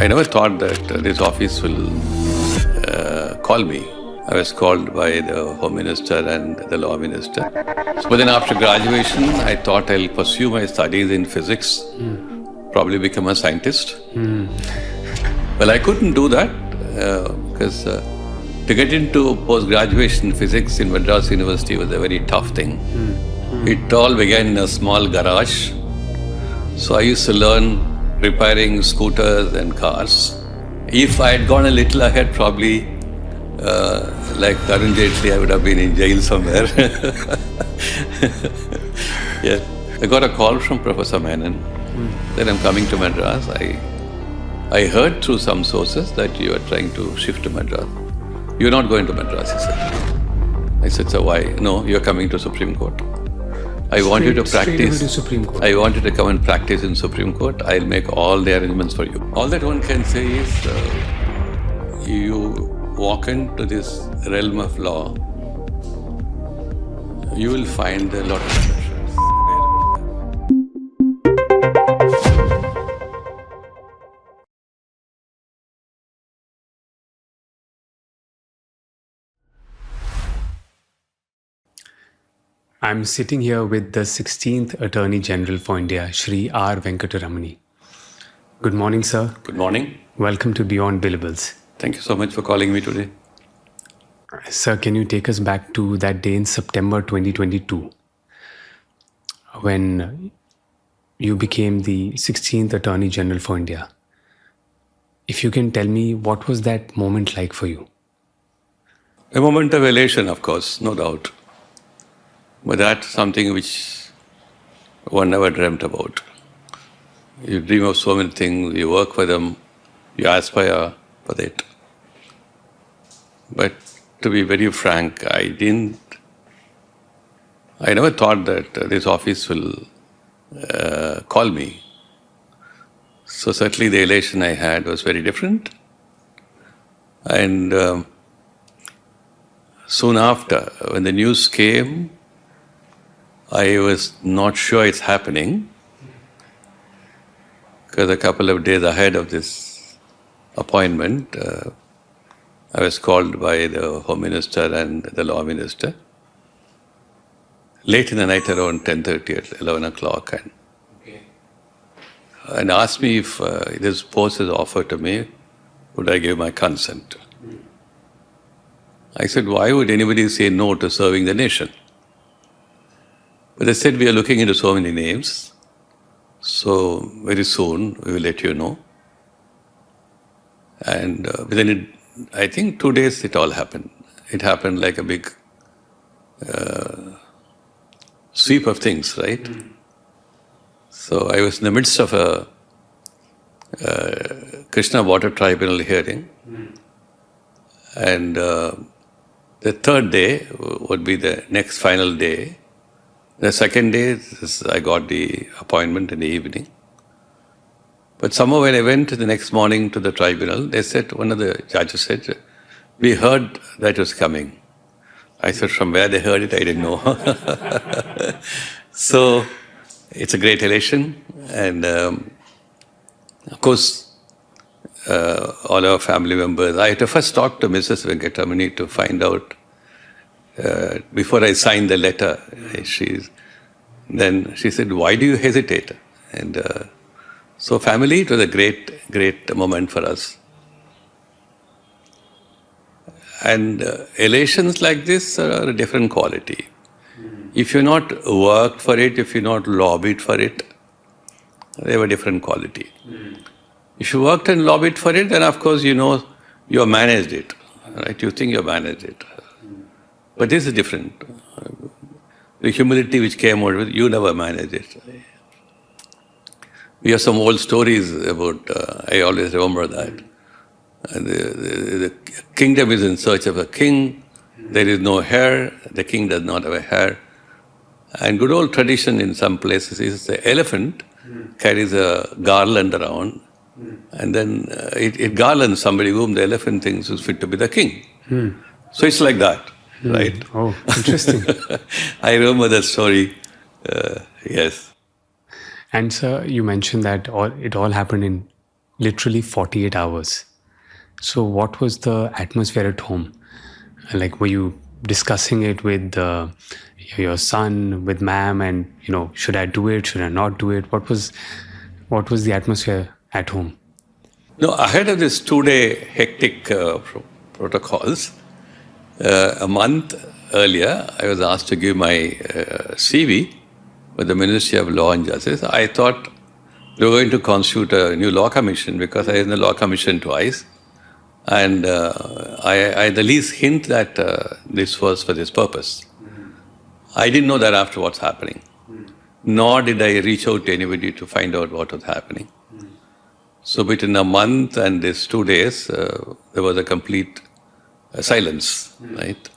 I never thought that this office will call me. I was called by the Home Minister and the Law Minister. But then after graduation, I thought I'll pursue my studies in physics, probably become a scientist. Well, I couldn't do that because to get into post-graduation physics in Madras University was a very tough thing. It all began in a small garage. So I used to learn repairing scooters and cars. If I had gone a little ahead, probably like Arun Jaitley, I would have been in jail somewhere. Yeah. I got a call from Professor Menon that I'm coming to Madras. I heard through some sources that you are trying to shift to Madras. You're not going to Madras, he said. I said, so why? No, you're coming to Supreme Court. I want you to practice. I want you to come and practice in Supreme Court. I'll make all the arrangements for you. All that one can say is, you walk into this realm of law, you will find a lot of pressures. I'm sitting here with the 16th Attorney General for India, Shri R. Venkatramani. Good morning, sir. Good morning. Welcome to Beyond Billables. Thank you so much for calling me today. Sir, can you take us back to that day in September 2022 when you became the 16th Attorney General for India? If you can tell me, what was that moment like for you? A moment of elation, of course, no doubt. But that's something which one never dreamt about. You dream of so many things, you work for them, you aspire for that. But to be very frank, I never thought that this office will call me. So certainly the elation I had was very different. And soon after, when the news came, I was not sure it's happening because a couple of days ahead of this appointment, I was called by the Home Minister and the Law Minister late in the night around 10:30 at 11 o'clock and asked me if this post is offered to me, would I give my consent? I said, why would anybody say no to serving the nation? But they said, we are looking into so many names, so very soon we will let you know. And within, I think 2 days it all happened. It happened like a big sweep of things, right? So I was in the midst of a Krishna Water Tribunal hearing. And the third day would be the next final day. The second day, I got the appointment in the evening. But somehow when I went the next morning to the tribunal, they said, one of the judges said, we heard that was coming. I said, from where they heard it, I didn't know. So it's a great elation. And of course, all our family members, I had to first talk to Mrs. Venkatramani to find out before I signed the letter. Then she said, why do you hesitate? And so family, it was a great moment for us. And elations like this are a different quality. If you're not worked for it, if you're not lobbied for it, they have a different quality. If you worked and lobbied for it, then of course you know you have managed it, right? You think you have managed it. But this is different. The humility which came out with, you never managed it. We have some old stories about, I always remember that. The kingdom is in search of a king. There is no heir. The king does not have a heir. And good old tradition in some places is the elephant carries a garland around and then it garlands somebody whom the elephant thinks is fit to be the king. So it's like that, right? Oh, interesting. I remember that story, yes. And sir, you mentioned that it all happened in literally 48 hours. So what was the atmosphere at home? Like, were you discussing it with your son, with ma'am, and should I do it? Should I not do it? What was the atmosphere at home? No, ahead of this 2-day hectic protocols, a month earlier, I was asked to give my CV with the Ministry of Law and Justice. I thought we were going to constitute a new law commission because I was in the law commission twice. And I the least hint that this was for this purpose. I didn't know that after what's happening. Nor did I reach out to anybody to find out what was happening. So between a month and these 2 days, there was a complete silence, right?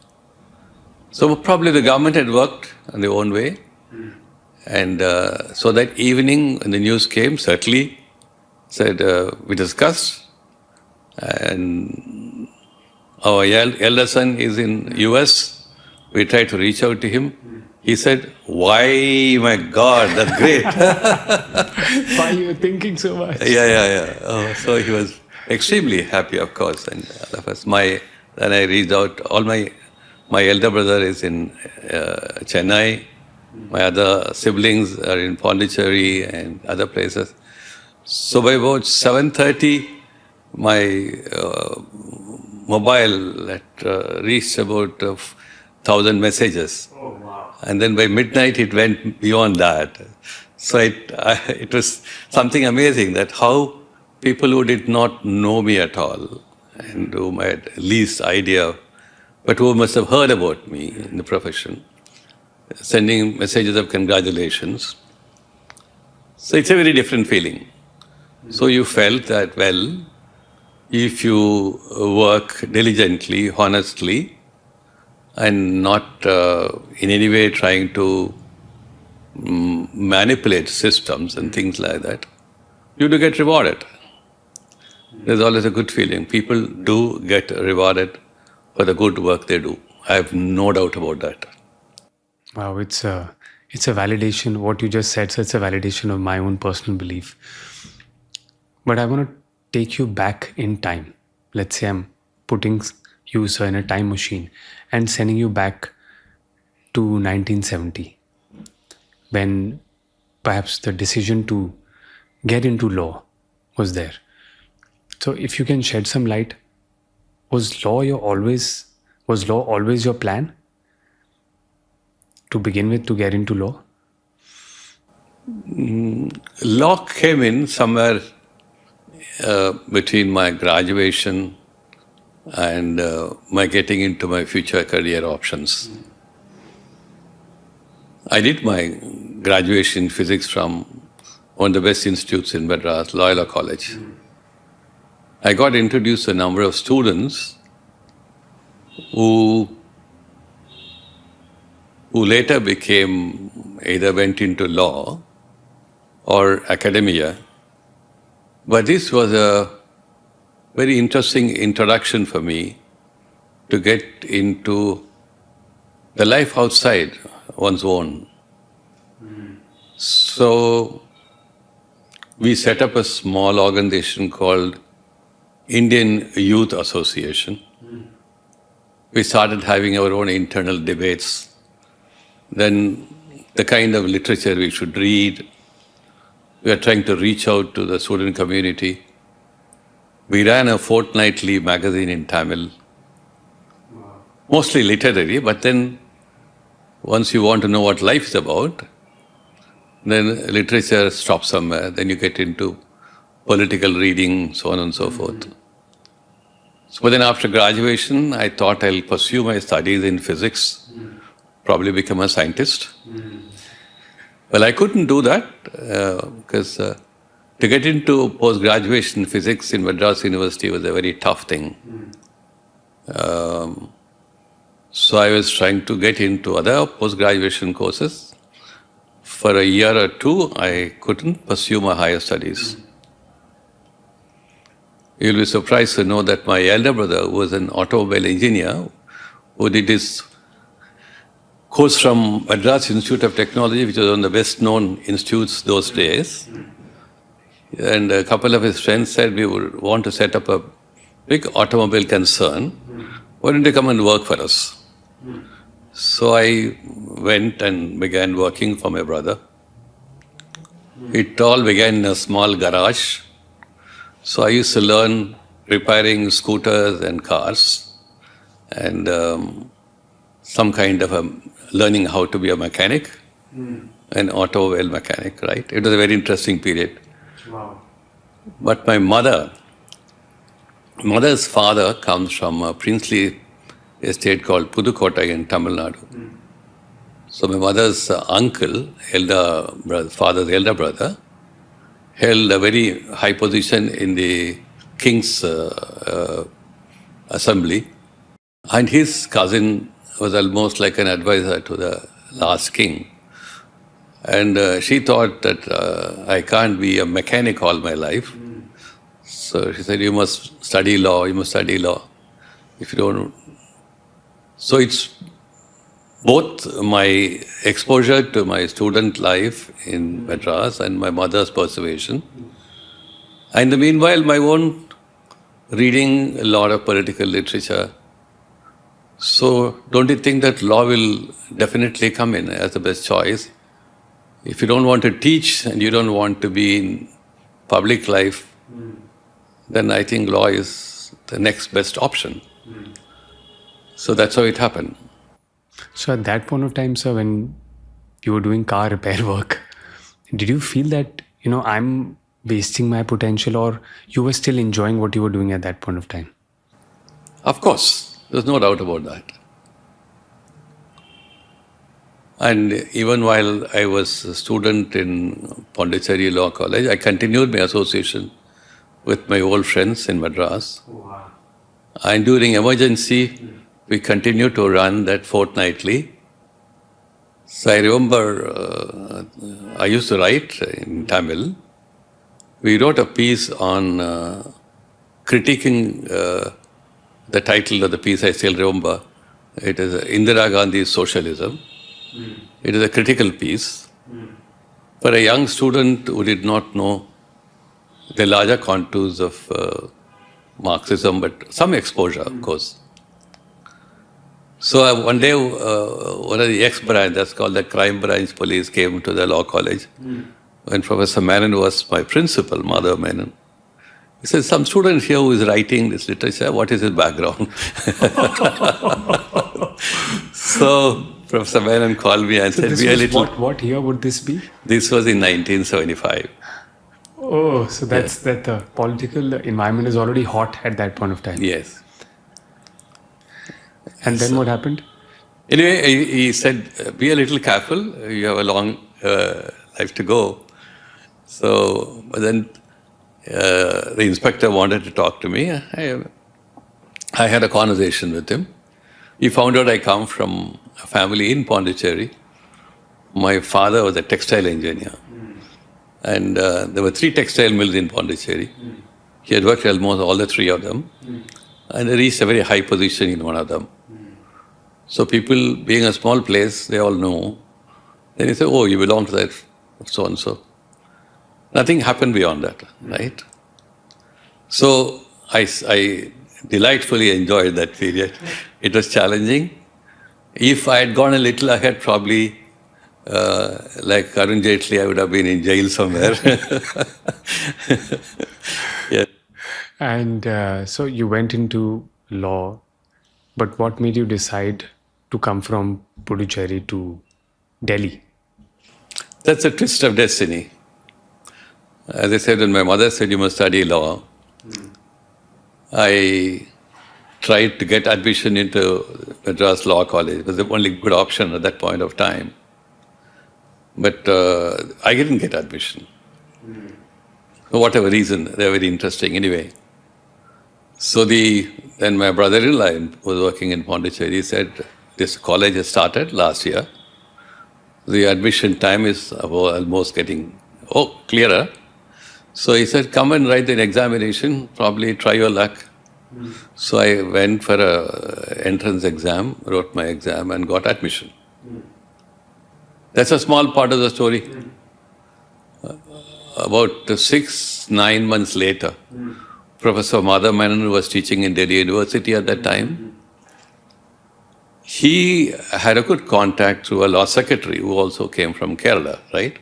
So probably the government had worked in their own way. And so that evening when the news came, certainly said, we discussed, and our elder son is in US. We tried to reach out to him. He said, why, my God, that's great. Why you were thinking so much? Yeah. So he was extremely happy, of course. And all of us. Then I reached out. My elder brother is in Chennai. My other siblings are in Pondicherry and other places. So by about 7:30, my mobile had reached about 1,000 messages. Oh, wow. And then by midnight, it went beyond that. So it was something amazing that how people who did not know me at all and whom I had least idea, but who must have heard about me in the profession, sending messages of congratulations. So it's a very different feeling. So you felt that, well, if you work diligently, honestly, and not in any way trying to manipulate systems and things like that, you do get rewarded. There's always a good feeling. People do get rewarded for the good work they do. I have no doubt about that. Wow, it's a validation. What you just said, so it's a validation of my own personal belief. But I want to take you back in time. Let's say I'm putting you, sir, in a time machine and sending you back to 1970, when perhaps the decision to get into law was there. So if you can shed some light, was law always your plan to begin with, to get into law? Law came in somewhere between my graduation and my getting into my future career options. I did my graduation in physics from one of the best institutes in Madras, Loyola College. I got introduced to a number of students who later either went into law or academia. But this was a very interesting introduction for me to get into the life outside one's own. So we set up a small organization called Indian Youth Association. We started having our own internal debates. Then the kind of literature we should read. We are trying to reach out to the student community. We ran a fortnightly magazine in Tamil, mostly literary, but then once you want to know what life is about, then literature stops somewhere. Then you get into political reading, so on and so forth. So then after graduation, I thought I'll pursue my studies in physics, probably become a scientist. Well, I couldn't do that because to get into post-graduation physics in Madras University was a very tough thing. So I was trying to get into other post-graduation courses. For a year or two, I couldn't pursue my higher studies. You'll be surprised to know that my elder brother, who was an automobile engineer, who did his course from Madras Institute of Technology, which was one of the best-known institutes those days, And a couple of his friends said, we would want to set up a big automobile concern. Why don't you come and work for us? So I went and began working for my brother. It all began in a small garage. So I used to learn repairing scooters and cars and some kind of learning how to be a mechanic, an automobile mechanic, right? It was a very interesting period. Wow. But my mother's father comes from a princely estate called Pudukottai in Tamil Nadu. So my mother's uncle, father's elder brother, held a very high position in the king's assembly. And his cousin was almost like an advisor to the last king. And she thought that I can't be a mechanic all my life. So she said, you must study law, you must study law. If you don't... So it's both my exposure to my student life in Madras and my mother's persuasion. And in the meanwhile, my own reading a lot of political literature. So don't you think that law will definitely come in as the best choice? If you don't want to teach and you don't want to be in public life, then I think law is the next best option. So that's how it happened. So at that point of time, sir, when you were doing car repair work, did you feel that, I'm wasting my potential, or you were still enjoying what you were doing at that point of time? Of course, there's no doubt about that. And even while I was a student in Pondicherry Law College, I continued my association with my old friends in Madras. Wow. And during emergency, we continued to run that fortnightly. So I remember I used to write in Tamil. We wrote a piece on critiquing the title of the piece, I still remember. It is Indira Gandhi's Socialism. It is a critical piece. For a young student who did not know the larger contours of Marxism, but some exposure, of course. So one day, one of the ex-branch, that's called the crime branch police, came to the law college. When Professor Menon was my principal, Mother Menon, he said, some student here who is writing this literature, what is his background? So Professor Menon called me and said, this be a was little... What year would this be? This was in 1975. Oh, so that's that the political environment is already hot at that point of time. Yes. And then what happened? Anyway, he said, be a little careful, you have a long life to go. So, but then the inspector wanted to talk to me. I had a conversation with him. He found out I come from a family in Pondicherry. My father was a textile engineer. And there were 3 textile mills in Pondicherry. He had worked almost all the 3 of them. And he reached a very high position in one of them. So people, being a small place, they all know. Then he said, oh, you belong to that so-and-so. Nothing happened beyond that, right? So I delightfully enjoyed that period. It was challenging. If I had gone a little ahead, probably like Arun Jaitley, I would have been in jail somewhere. Yeah. And so you went into law, but what made you decide to come from Puducherry to Delhi? That's a twist of destiny. As I said, when my mother said you must study law, I tried to get admission into Madras Law College. It was the only good option at that point of time. But I didn't get admission. For whatever reason, they were very interesting anyway. So then my brother-in-law was working in Pondicherry. He said, this college has started last year. The admission time is almost getting clearer. So he said, come and write an examination, probably try your luck. So I went for an entrance exam, wrote my exam and got admission. That's a small part of the story. about 9 months later, Professor Menon was teaching in Delhi University at that time. He had a good contact through a law secretary who also came from Kerala, right?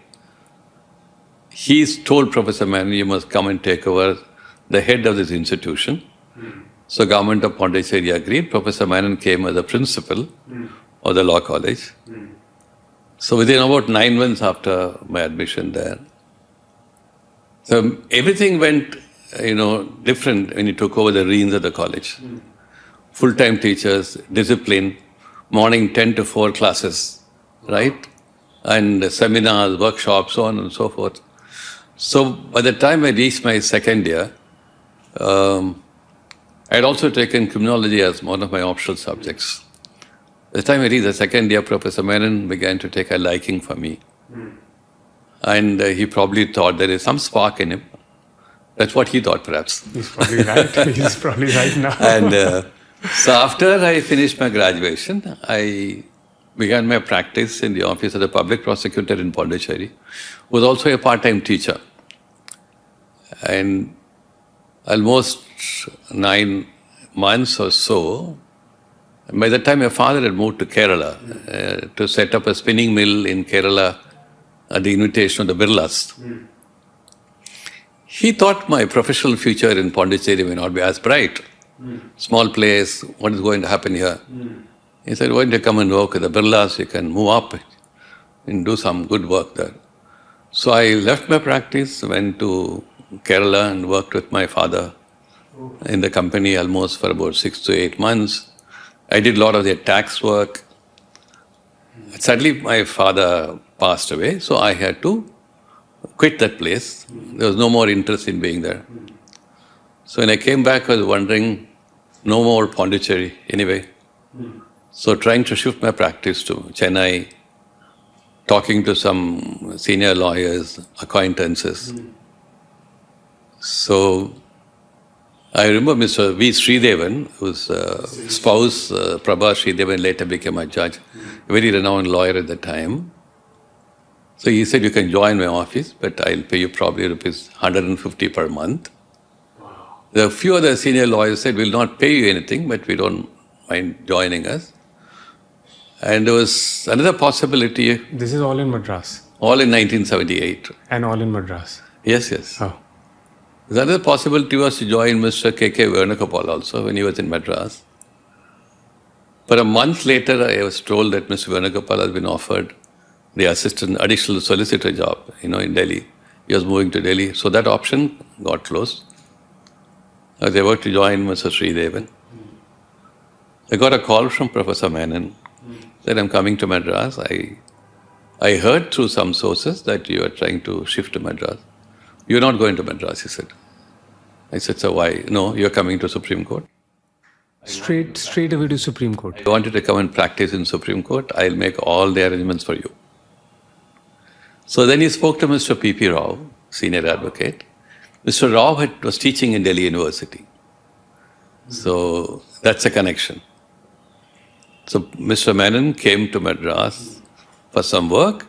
He told Professor Menon, you must come and take over the head of this institution. So government of Pondicherry agreed. Professor Menon came as the principal of the law college. So within about 9 months after my admission there, so everything went, different when he took over the reins of the college. Full-time teachers, discipline, morning 10 to 4 classes, right? And seminars, workshops, so on and so forth. So by the time I reached my second year, I had also taken criminology as one of my optional subjects. By the time I reached the second year, Professor Menon began to take a liking for me. And he probably thought there is some spark in him. That's what he thought, perhaps. He's probably right. He's probably right now. And so after I finished my graduation, I began my practice in the office of the public prosecutor in Pondicherry, who was also a part-time teacher. And almost 9 months or so, by the time my father had moved to Kerala to set up a spinning mill in Kerala at the invitation of the Birlas, he thought my professional future in Pondicherry may not be as bright. Small place, what is going to happen here? He said, why don't you come and work with the Birlas, you can move up and do some good work there. So I left my practice, went to Kerala and worked with my father in the company almost for about 6 to 8 months. I did a lot of their tax work. Suddenly my father passed away, so I had to quit that place. There was no more interest in being there. So when I came back, I was wondering, no more Pondicherry anyway. So trying to shift my practice to Chennai, talking to some senior lawyers, acquaintances. So I remember Mr. V. Sridevan, whose spouse, Prabha Sridevan, later became a judge, a very renowned lawyer at the time. So he said, you can join my office, but I'll pay you probably rupees 150 per month. There are a few other senior lawyers said, we'll not pay you anything, but we don't mind joining us. And there was another possibility. This is all in Madras? All in 1978. And all in Madras? Yes, yes. Oh. The other possibility was to join Mr. K.K. Venugopal also when he was in Madras. But a month later, I was told that Mr. Venugopal has been offered the additional solicitor job, in Delhi. He was moving to Delhi. So that option got closed. I was able to join Mr. Sridevan. I got a call from Professor Menon. Said, I'm coming to Madras. I heard through some sources that you are trying to shift to Madras. You're not going to Madras, he said. I said, so why? No, you're coming to Supreme Court. Straight away to Supreme Court. I wanted to come and practice in Supreme Court. I'll make all the arrangements for you. So then he spoke to Mr. P.P. Rao, senior advocate. Mr. Rao was teaching in Delhi University. So that's a connection. So Mr. Menon came to Madras for some work.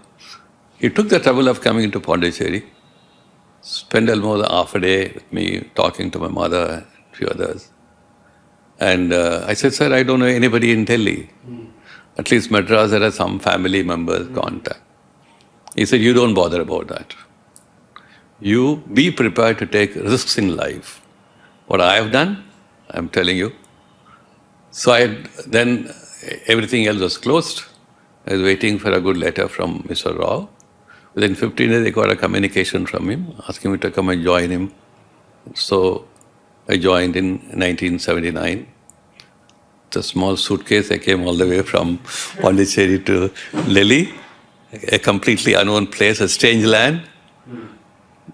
He took the trouble of coming into Pondicherry, spent almost half a day with me talking to my mother and a few others. And I said, sir, I don't know anybody in Delhi. At least Madras, there are some family members contact. He said, you don't bother about that. You be prepared to take risks in life. What I have done, I'm telling you. So then everything else was closed. I was waiting for a good letter from Mr. Rao. Within 15 days, I got a communication from him, asking me to come and join him. So I joined in 1979. It's a small suitcase. I came all the way from Pondicherry to Delhi, a completely unknown place, a strange land.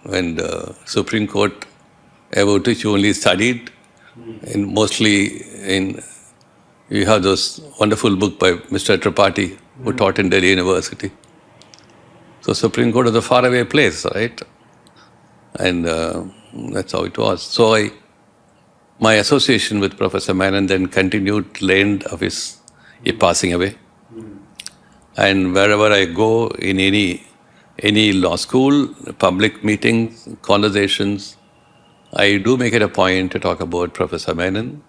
When the Supreme Court, about which you only studied, and mostly you have those wonderful book by Mr. Tripathi, who taught in Delhi University. So Supreme Court is a faraway place, right? And that's how it was. So my association with Professor Menon then continued till the end of his passing away. And wherever I go in any any law school, public meetings, conversations, I do make it a point to talk about Professor Menon.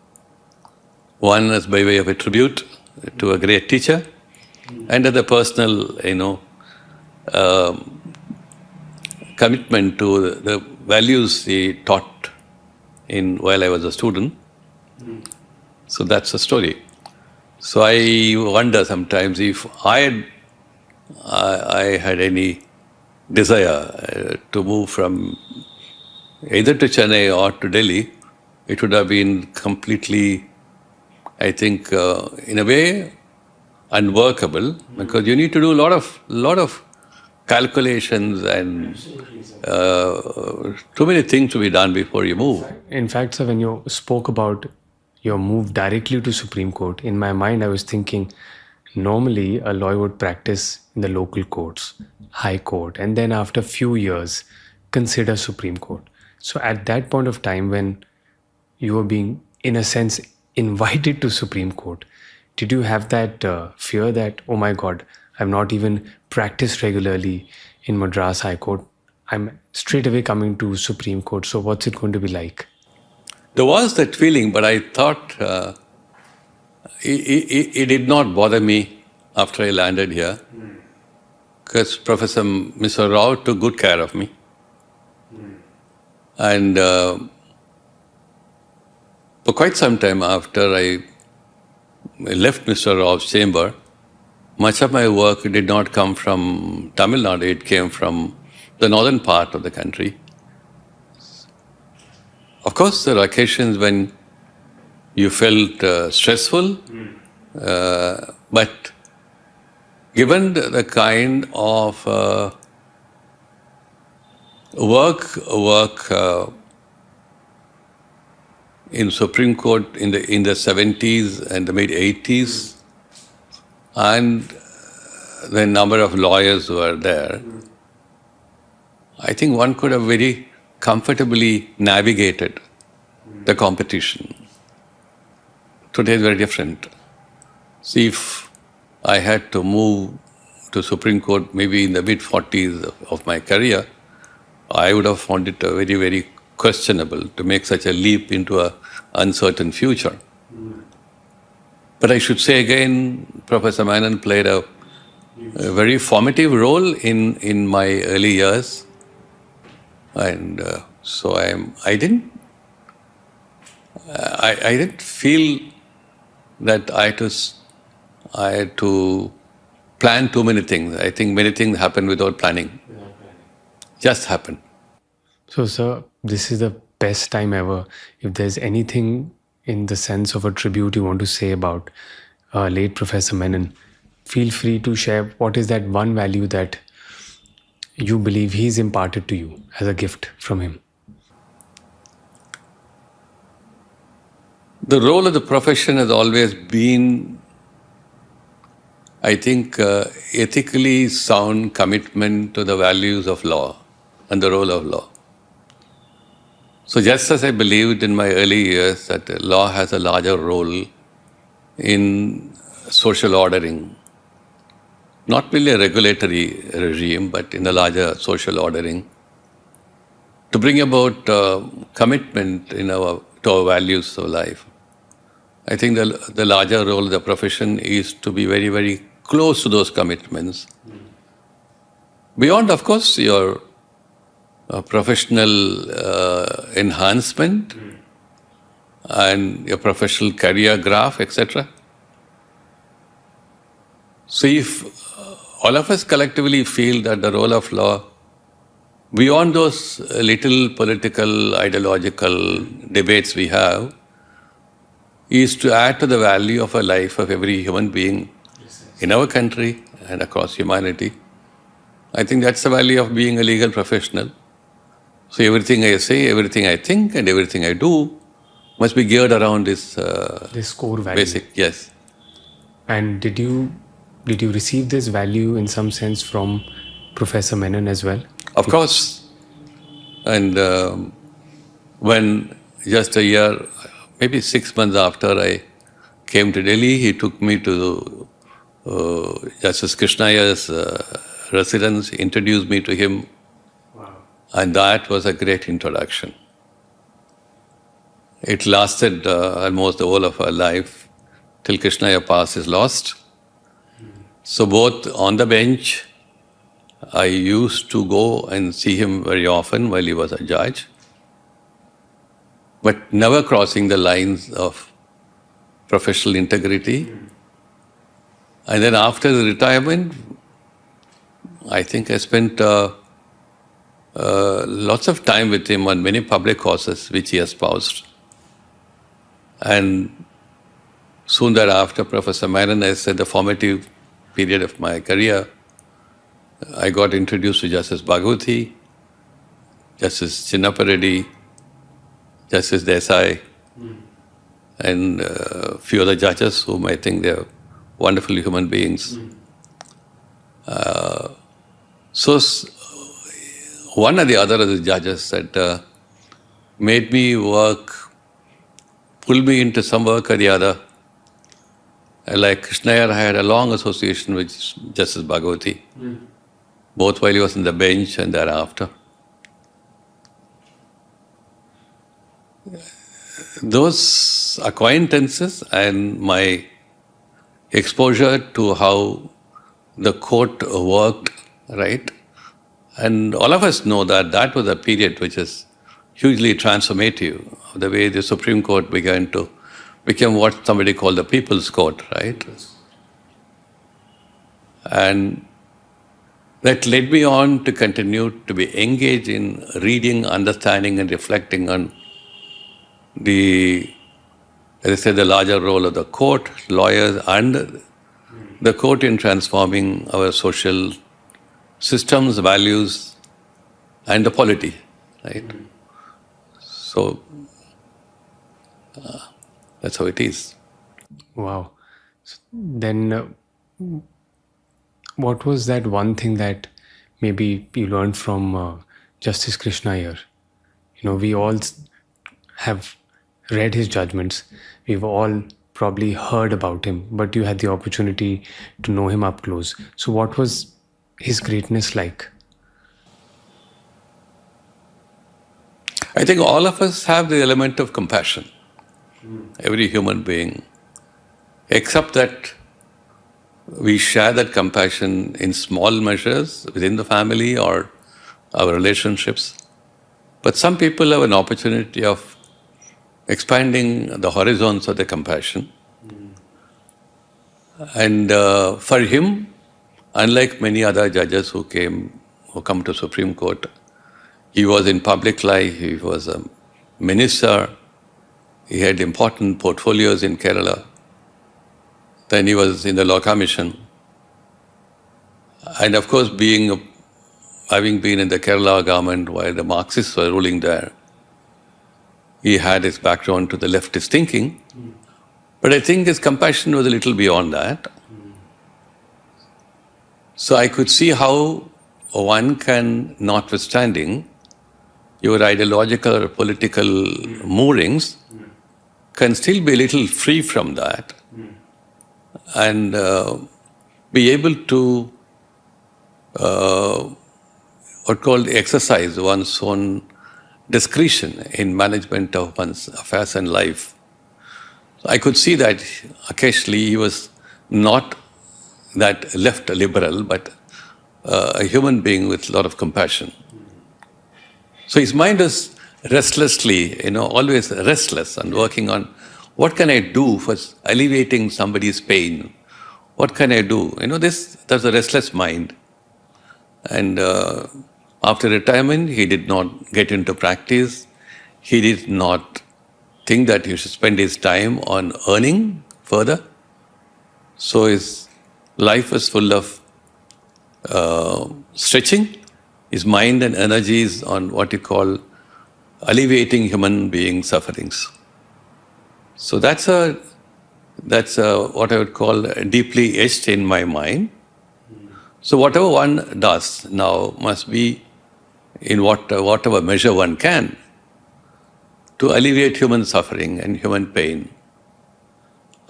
One is by way of a tribute to a great teacher, and as a personal, commitment to the values he taught while I was a student. So that's the story. So I wonder sometimes if I had any desire to move from either to Chennai or to Delhi, it would have been completely, I think, in a way, unworkable, because you need to do a lot of calculations and too many things to be done before you move. In fact, sir, when you spoke about your move directly to Supreme Court, in my mind I was thinking, normally a lawyer would practice in the local courts, High Court, and then after a few years consider Supreme Court. So at that point of time when you were being, in a sense, invited to Supreme Court, did you have that fear that, oh my God, I've not even practiced regularly in Madras High Court, I'm straight away coming to Supreme Court, so what's it going to be like? There was that feeling, but I thought it did not bother me after I landed here, because Professor Mr. Rao took good care of me. And for quite some time after I left Mr. Rao's chamber, much of my work did not come from Tamil Nadu, it came from the northern part of the country. Of course, there are occasions when you felt stressful, but given the kind of work in Supreme Court in the 70s and the mid 80s, and the number of lawyers who are there, I think one could have very comfortably navigated the competition. Today is very different. See, if I had to move to Supreme Court maybe in the mid 40s of my career, I would have found it very, very questionable to make such a leap into an uncertain future. But I should say again, Professor Menon played a very formative role in my early years. And so I didn't feel that I had to plan too many things. I think many things happen without planning. Just happen. So, sir, this is the best time ever. If there's anything in the sense of a tribute you want to say about late Professor Menon, feel free to share. What is that one value that you believe he's imparted to you as a gift from him? The role of the profession has always been, I think, ethically sound commitment to the values of law and the role of law. So just as I believed in my early years that law has a larger role in social ordering, not merely a regulatory regime, but in the larger social ordering, to bring about commitment to our values of life. I think the larger role of the profession is to be very, very close to those commitments. Beyond, of course, your professional enhancement and your professional career graph, etc. So if all of us collectively feel that the role of law, beyond those little political, ideological debates we have, is to add to the value of a life of every human being in our country and across humanity, I think that's the value of being a legal professional. So everything I say, everything I think, and everything I do must be geared around this core value. Basic, yes. And did you receive this value in some sense from Professor Menon as well? Of course. And when just a year, maybe 6 months after I came to Delhi, he took me to Justice Krishna Iyer's residence, introduced me to him. Wow. And that was a great introduction. It lasted almost the whole of our life till Krishna pass is lost. So both on the bench, I used to go and see him very often while he was a judge, but never crossing the lines of professional integrity. And then after the retirement, I think I spent lots of time with him on many public causes which he espoused. And soon thereafter, Professor Menon, I said, the formative period of my career, I got introduced to Justice Bhagwati, Justice Chinnappa Reddy, Justice Desai, and a few other judges whom I think they're wonderful human beings. One or the other of the judges that made me work, pulled me into some work or the other. Like Krishna Iyer, I had a long association with Justice Bhagwati, both while he was on the bench and thereafter. Those acquaintances and my exposure to how the court worked, right? And all of us know that that was a period which is hugely transformative, the way the Supreme Court became what somebody called the People's Court, right? And that led me on to continue to be engaged in reading, understanding and reflecting on as I said, the larger role of the court, lawyers and the court in transforming our social systems, values and the polity, right? So that's how it is. Wow. Then what was that one thing that maybe you learned from Justice Krishna Iyer? We all have read his judgments. We've all probably heard about him, but you had the opportunity to know him up close. So what was his greatness like? I think all of us have the element of compassion. Every human being, except that we share that compassion in small measures within the family or our relationships. But some people have an opportunity of expanding the horizons of the compassion. And for him, unlike many other judges who come to Supreme Court, he was in public life, he was a minister, he had important portfolios in Kerala. Then he was in the Law Commission. And of course, having been in the Kerala government while the Marxists were ruling there, he had his background to the leftist thinking. But I think his compassion was a little beyond that. So I could see how one can, notwithstanding your ideological or political moorings, can still be a little free from that and be able to exercise one's own discretion in management of one's affairs and life. So I could see that occasionally he was not that left liberal, but a human being with a lot of compassion. So his mind was restlessly, always restless and working on what can I do for alleviating somebody's pain? What can I do? That's a restless mind. And after retirement, he did not get into practice. He did not think that he should spend his time on earning further. So his life was full of stretching his mind and energies on what you call alleviating human being sufferings. So that's what I would call deeply etched in my mind. So whatever one does now must be in whatever measure one can to alleviate human suffering and human pain.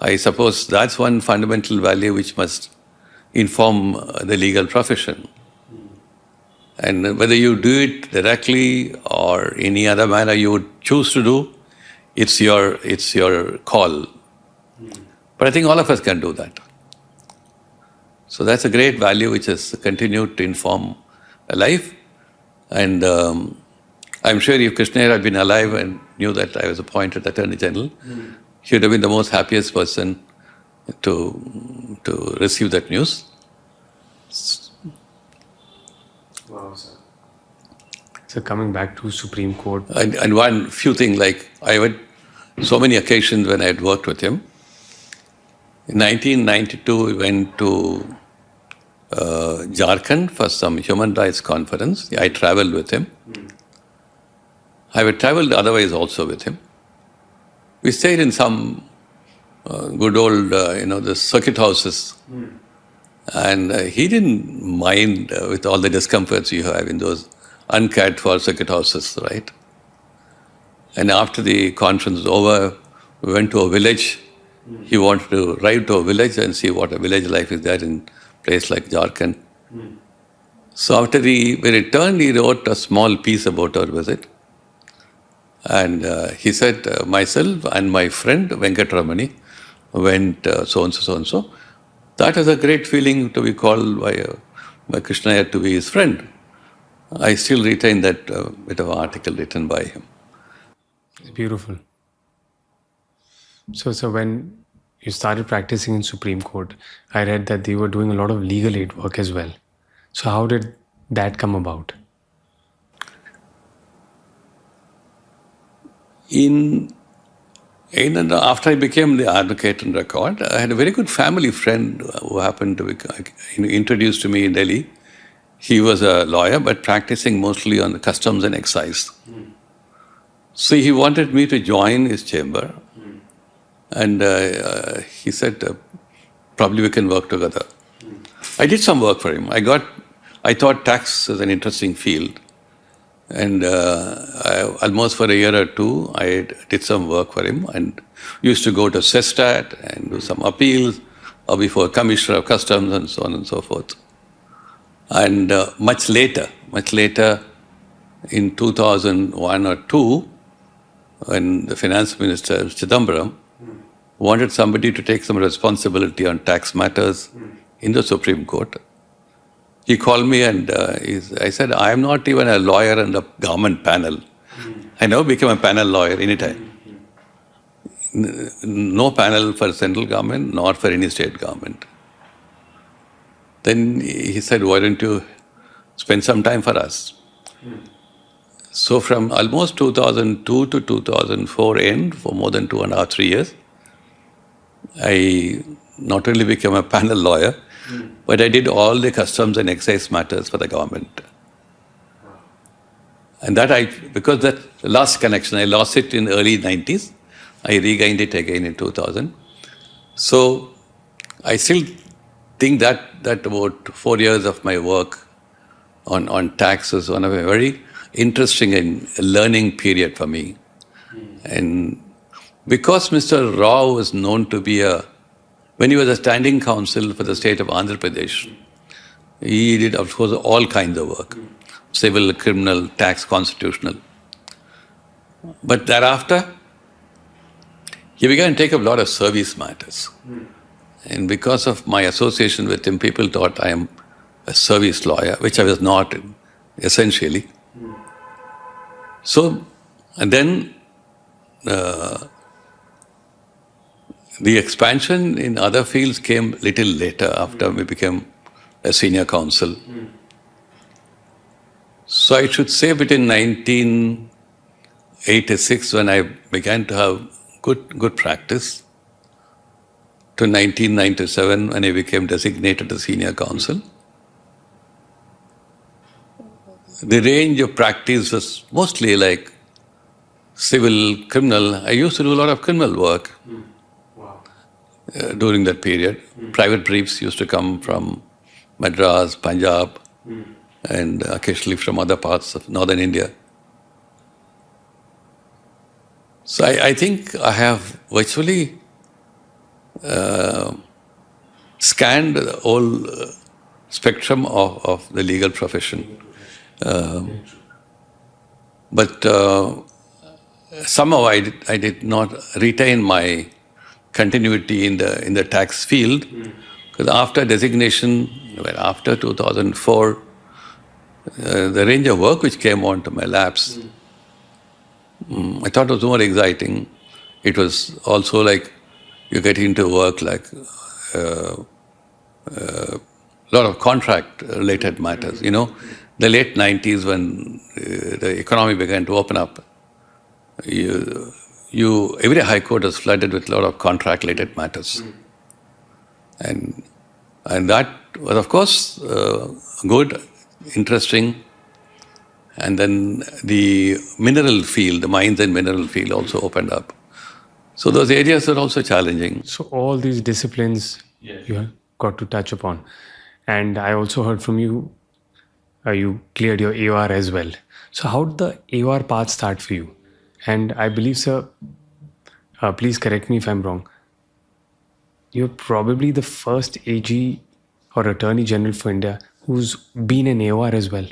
I suppose that's one fundamental value which must inform the legal profession. And whether you do it directly or any other manner you would choose to do, it's your call. But I think all of us can do that. So that's a great value which has continued to inform life. And I'm sure if Krishna had been alive and knew that I was appointed Attorney General, he would have been the most happiest person to receive that news. Wow, sir. So coming back to Supreme Court. And one few things, like I had so many occasions when I had worked with him. In 1992, we went to Jharkhand for some human rights conference. I traveled with him. I had traveled otherwise also with him. We stayed in some good old, the circuit houses. And he didn't mind with all the discomforts you have in those uncared for circuit houses, right? And after the conference was over, we went to a village. He wanted to ride to a village and see what a village life is there in a place like Jharkhand. So after we returned, he wrote a small piece about our visit. And he said, myself and my friend Venkatramani went so-and-so, so-and-so. That was a great feeling to be called by Krishna to be his friend. I still retain that bit of article written by him. It's beautiful. So when you started practicing in Supreme Court, I read that they were doing a lot of legal aid work as well. So how did that come about? After I became the advocate on record, I had a very good family friend who happened to be introduced to me in Delhi. He was a lawyer, but practicing mostly on the customs and excise. So he wanted me to join his chamber. And he said, probably we can work together. I did some work for him. I thought tax is an interesting field. And almost for a year or two, I did some work for him and used to go to Sestat and do some appeals, or before Commissioner of Customs and so on and so forth. And much later, in 2001 or 2, when the Finance Minister, Chidambaram, wanted somebody to take some responsibility on tax matters in the Supreme Court, he called me and I said, I am not even a lawyer in the government panel. I never became a panel lawyer anytime. No panel for central government, nor for any state government. Then he said, why don't you spend some time for us? So from almost 2002 to 2004 end, for more than 2.5, 3 years, I not only became a panel lawyer, but I did all the customs and excise matters for the government. And because that last connection, I lost it in early 90s. I regained it again in 2000. So I still think that about 4 years of my work on tax was one of a very interesting and learning period for me. And because Mr. Rao was known to be when he was a standing counsel for the state of Andhra Pradesh, he did, of course, all kinds of work. Civil, criminal, tax, constitutional. But thereafter, he began to take up a lot of service matters. And because of my association with him, people thought I am a service lawyer, which I was not, essentially. So, and then the expansion in other fields came little later after we became a senior counsel. So I should say between 1986, when I began to have good practice, to 1997, when I became designated as senior counsel, the range of practice was mostly like civil, criminal. I used to do a lot of criminal work during that period. Private briefs used to come from Madras, Punjab, and occasionally from other parts of northern India. So I think I have virtually scanned the whole spectrum of the legal profession. But somehow I did not retain my continuity in the tax field, because after designation, well, after 2004, the range of work which came onto my laps, I thought it was more exciting. It was also like you get into work like a lot of contract-related matters. You know, the late 90s when the economy began to open up, every high court was flooded with a lot of contract-related matters. And that was, of course, good, interesting. And then the mineral field, the mines and mineral field also opened up. So those areas are also challenging. So all these disciplines you have got to touch upon. And I also heard from you, you cleared your AOR as well. So how did the AOR path start for you? And I believe, sir, please correct me if I'm wrong, you're probably the first AG or Attorney General for India who's been an AOR as well.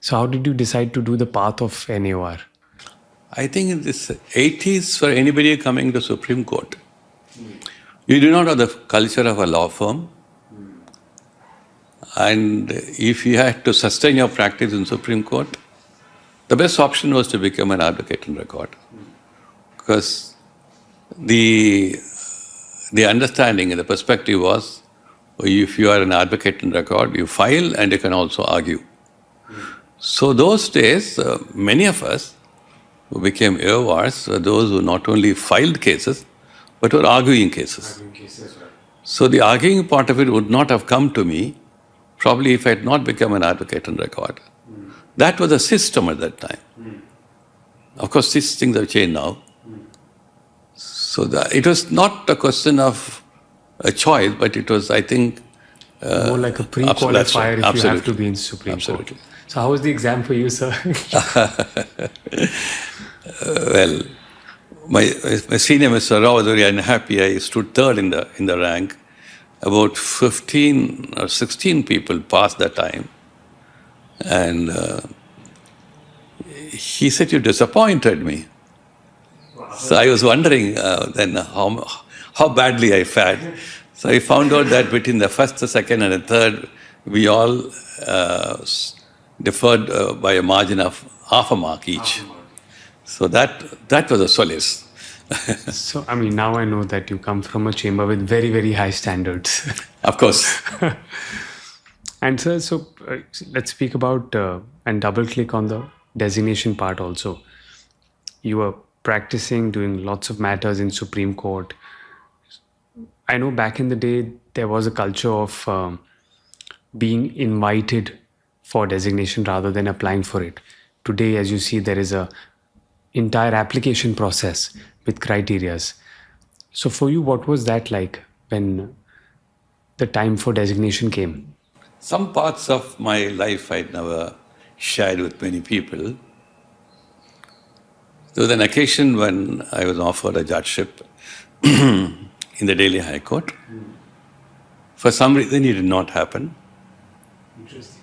So how did you decide to do the path of an AOR? I think in this 80s, for anybody coming to Supreme Court, you do not have the culture of a law firm. And if you had to sustain your practice in Supreme Court, the best option was to become an advocate in record. Because the understanding and the perspective was, if you are an advocate in record, you file and you can also argue. So those days, many of us who became AORs were those who not only filed cases, but were arguing cases. So the arguing part of it would not have come to me, probably if I had not become an advocate in record. That was a system at that time. Of course, these things have changed now. So it was not a question of a choice, but it was, I think... more like a pre-qualifier if you have to be in Supreme Court. So how was the exam for you, sir? Well, my senior Mr. Rao was very unhappy. I stood third in the rank. About 15 or 16 people passed that time. And he said, "You disappointed me." So I was wondering then how badly I fared. So I found out that between the first, the second, and the third, we all deferred by a margin of half a mark each. So that was a solace. So, I mean, now I know that you come from a chamber with very, very high standards. Of course. And sir, so let's speak about and double click on the designation part also. You were practicing, doing lots of matters in Supreme Court. I know back in the day, there was a culture of being invited for designation rather than applying for it. Today, as you see, there is a entire application process with criterias. So for you, what was that like when the time for designation came? Some parts of my life I never shared with many people. There was an occasion when I was offered a judgeship in the Delhi High Court. For some reason, it did not happen. Interesting.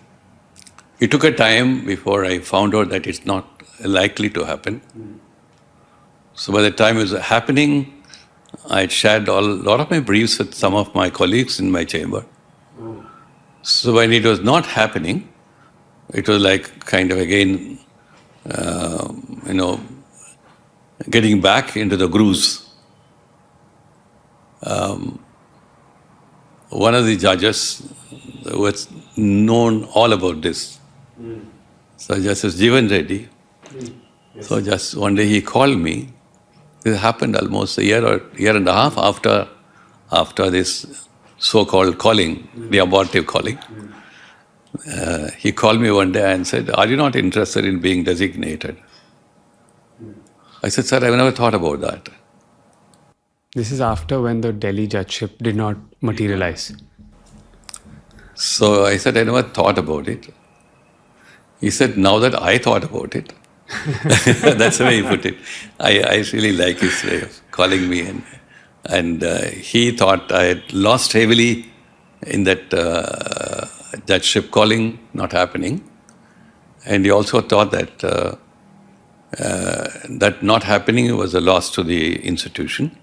It took a time before I found out that it's not likely to happen. So by the time it was happening, I had shared a lot of my briefs with some of my colleagues in my chamber. So when it was not happening, it was like kind of again, getting back into the grooves. One of the judges was known all about this. So Justice Jeevan Reddy. Yes. So just one day he called me. This happened almost a year and a half after this so-called calling, the abortive calling. He called me one day and said, "Are you not interested in being designated?" I said, "Sir, I've never thought about that." This is after when the Delhi judgeship did not materialize. So I said, "I never thought about it." He said, "Now that I thought about it," that's the way he put it. I really like his way of calling me. And he thought I had lost heavily in that judgeship calling not happening. And he also thought that that not happening was a loss to the institution.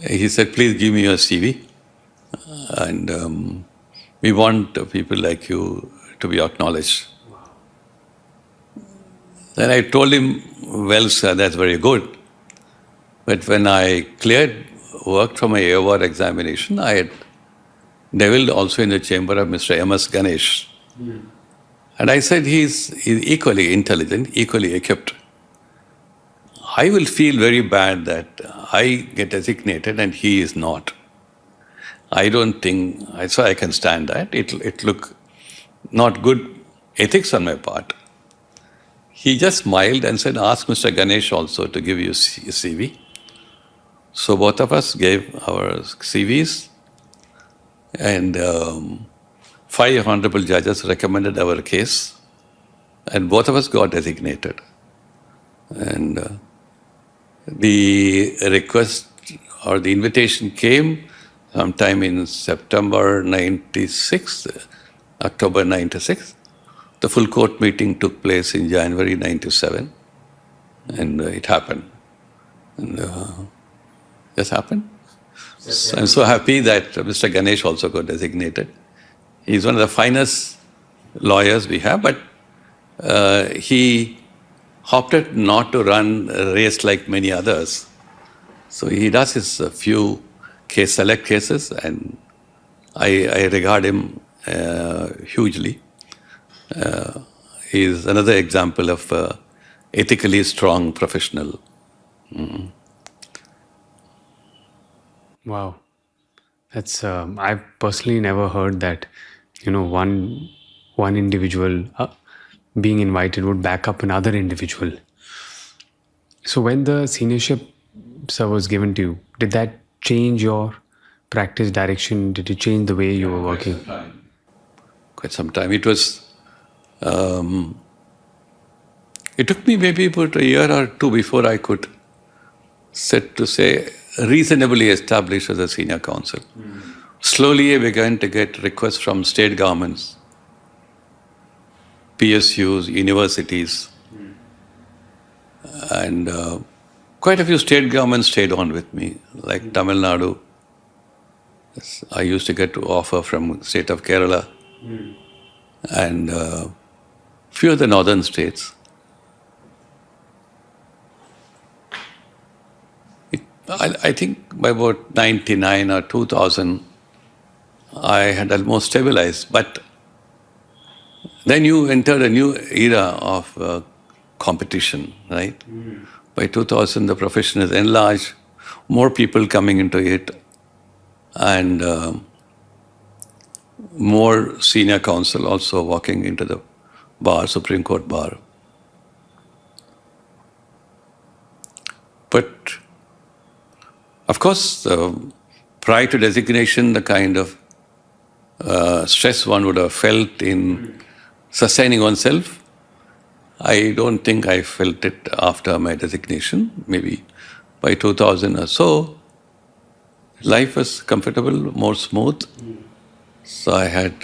He said, please give me your CV, and we want people like you to be acknowledged. Then I told him, well, sir, that's very good. But when I worked for my AOR examination, I had devilled also in the chamber of Mr. M.S. Ganesh. And I said, he's equally intelligent, equally equipped. I will feel very bad that I get designated and he is not. I don't think, so I can stand that. It look not good ethics on my part. He just smiled and said, ask Mr. Ganesh also to give you a CV. So both of us gave our CVs, and 5 honorable judges recommended our case, and both of us got designated. And the request or the invitation came sometime in September 96, October 96. The full court meeting took place in January 97, and it happened. And just happened. So I'm so happy that Mr. Ganesh also got designated. He's one of the finest lawyers we have, but he opted not to run a race like many others. So he does his few select cases, and I regard him hugely. He is another example of ethically strong professional. Wow. That's I've personally never heard that, one individual being invited would back up another individual. So when the seniorship, sir, was given to you, did that change your practice direction? Did it change the way you were working? Quite some time. It was. It took me maybe about a year or two before I could reasonably established as a senior counsel. Slowly I began to get requests from state governments, PSUs, universities, and quite a few state governments stayed on with me, like Tamil Nadu. I used to get to offer from the state of Kerala and few of the northern states. I think by about 99 or 2000, I had almost stabilized. But then you entered a new era of competition, right? By 2000, the profession is enlarged, more people coming into it, and more senior counsel also walking into the bar, Supreme Court bar. But of course, prior to designation, the kind of stress one would have felt in sustaining oneself, I don't think I felt it after my designation. Maybe by 2000 or so, life was comfortable, more smooth. So I had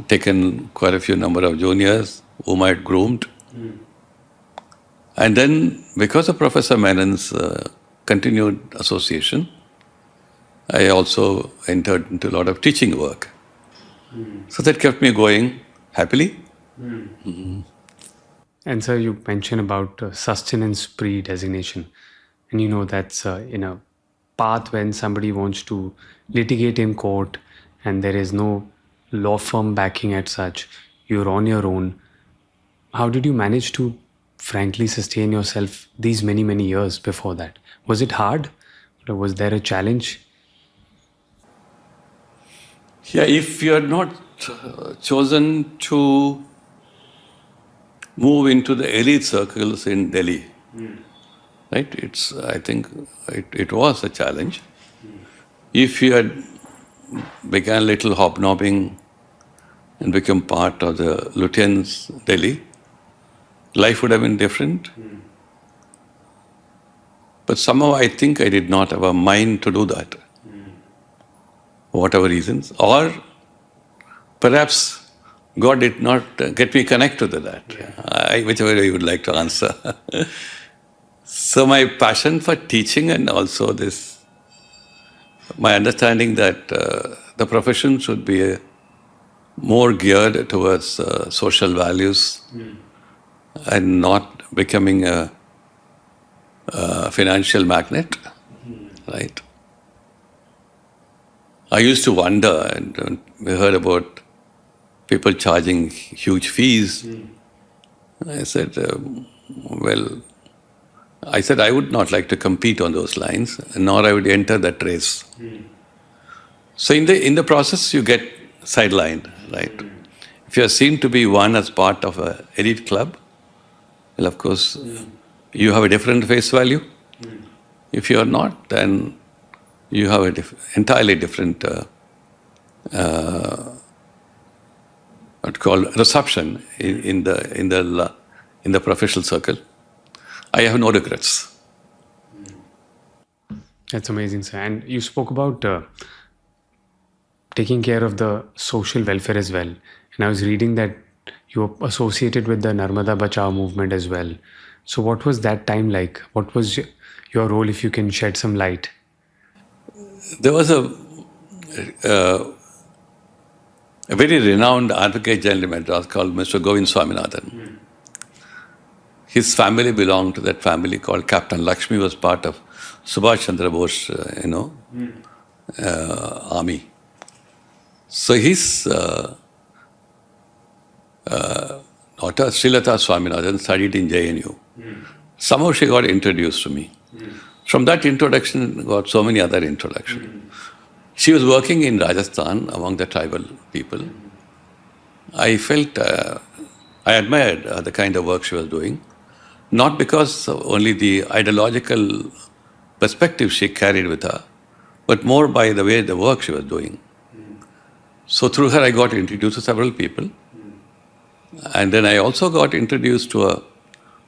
taken quite a few number of juniors whom I had groomed. And then, because of Professor Menon's continued association, I also entered into a lot of teaching work. So that kept me going happily. And sir, you mentioned about sustenance pre-designation. And that's in a path when somebody wants to litigate in court and there is no law firm backing at such, you're on your own. How did you manage to frankly sustain yourself these many, many years before that? Was it hard? Or was there a challenge? Yeah, if you had not chosen to move into the elite circles in Delhi, right? I think it was a challenge. If you had began little hobnobbing and become part of the Lutyens Delhi, life would have been different. But somehow I think I did not have a mind to do that. Whatever reasons. Or perhaps God did not get me connected to that. Whichever way you would like to answer. So my passion for teaching and also this, my understanding that the profession should be more geared towards social values and not becoming a financial magnet, right? I used to wonder, and we heard about people charging huge fees. I said, I would not like to compete on those lines, nor I would enter that race. So in the process, you get sidelined, right? If you are seen to be one as part of an elite club, well, of course, you have a different face value. If you are not, then you have a entirely different reception in the professional circle. I have no regrets. That's amazing, sir. And you spoke about taking care of the social welfare as well. And I was reading that you were associated with the Narmada Bachao movement as well. So what was that time like? What was your role, if you can shed some light? There was a very renowned advocate general in Madras called Mr. Govind Swaminathan. His family belonged to that family called Captain Lakshmi, was part of Subhash Chandra Bose, army. So his daughter, Srilata Swaminathan, studied in JNU. Somehow she got introduced to me. From that introduction, got so many other introductions. She was working in Rajasthan among the tribal people. I felt, I admired the kind of work she was doing, not because of only the ideological perspective she carried with her, but more by the way the work she was doing. So through her, I got introduced to several people. And then I also got introduced to a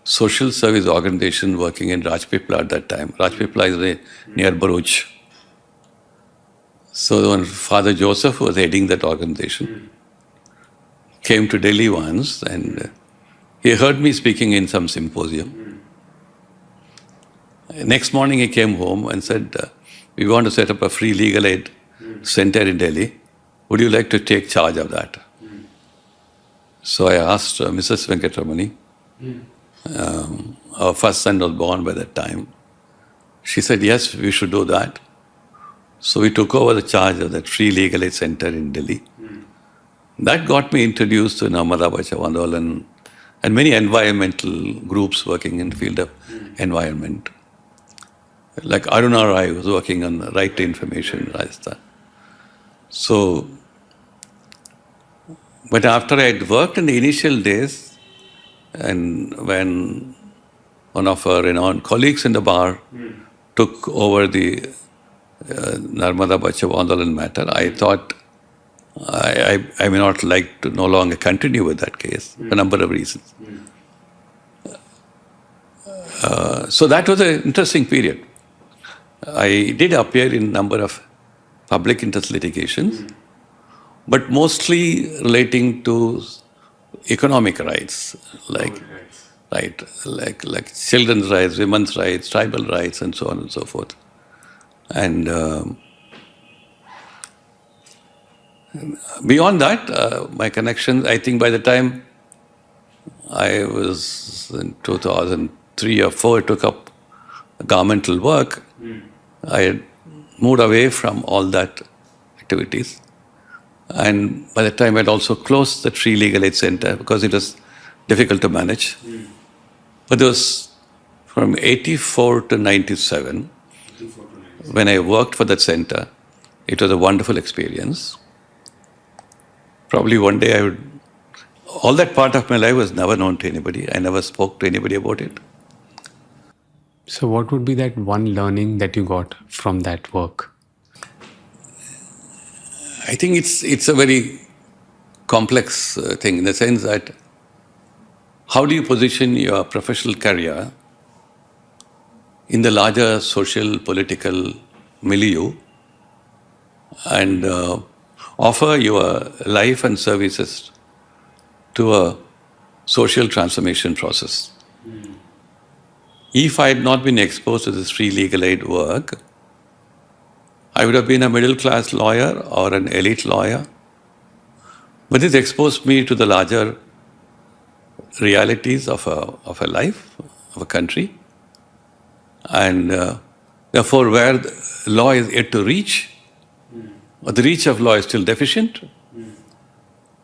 social service organization working in Rajpipla at that time. Rajpipla is near Bharuch. So when Father Joseph was heading that organization, came to Delhi once and he heard me speaking in some symposium. Next morning he came home and said, we want to set up a free legal aid center in Delhi. Would you like to take charge of that? So I asked Mrs. Venkatramani. Our first son was born by that time. She said, yes, we should do that. So we took over the charge of that free legal aid center in Delhi. That got me introduced to Narmada Bachao Andolan and many environmental groups working in the field of environment. Like Aruna Rai was working on right to information in Rajasthan. So, but after I had worked in the initial days, and when one of our renowned colleagues in the bar took over the Narmada Bachao Andolan matter, I thought I may not like to no longer continue with that case for a number of reasons. So that was an interesting period. I did appear in a number of public interest litigations, but mostly relating to economic rights, like children's rights, women's rights, tribal rights, and so on and so forth. And beyond that, my connections, I think by the time I was in 2003 or 4, took up governmental work, I had moved away from all that activities. And by the time I'd also closed the Free Legal Aid Center because it was difficult to manage. But there was from 84 to 97, when I worked for that center, it was a wonderful experience. Probably one day I would, all that part of my life was never known to anybody. I never spoke to anybody about it. So what would be that one learning that you got from that work? I think it's a very complex thing in the sense that how do you position your professional career in the larger social, political milieu and offer your life and services to a social transformation process. If I had not been exposed to this free legal aid work, I would have been a middle-class lawyer or an elite lawyer. But this exposed me to the larger realities of a life, of a country. And therefore, where the law is yet to reach, or the reach of law is still deficient.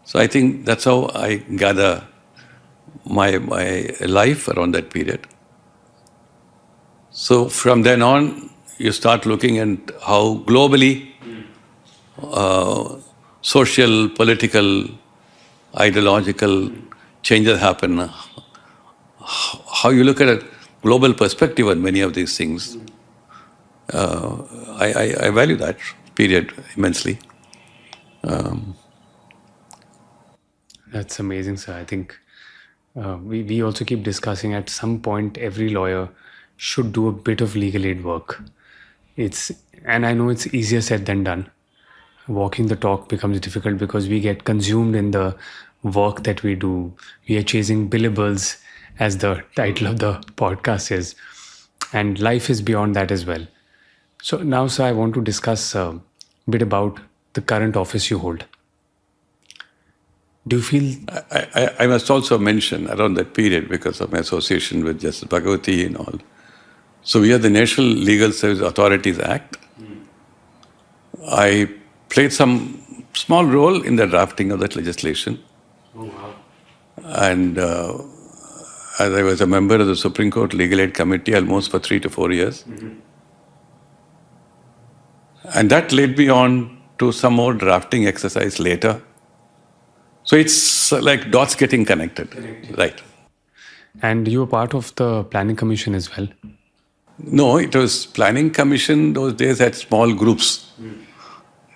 So I think that's how I gather my life around that period. So from then on, you start looking at how globally social, political, ideological changes happen, how you look at a global perspective on many of these things. I value that period immensely. That's amazing, sir. I think we also keep discussing at some point every lawyer should do a bit of legal aid work. And I know it's easier said than done. Walking the talk becomes difficult because we get consumed in the work that we do. We are chasing billables, as the title of the podcast is. And life is beyond that as well. So now, sir, I want to discuss a bit about the current office you hold. Do you feel... I must also mention around that period, because of my association with Justice Bhagavati and all. So we have the National Legal Service Authorities Act. I played some small role in the drafting of that legislation. Oh, wow. And as I was a member of the Supreme Court Legal Aid Committee almost for 3 to 4 years. And that led me on to some more drafting exercise later. So it's like dots getting connected. Right. And you were part of the Planning Commission as well? No, it was Planning Commission those days had small groups.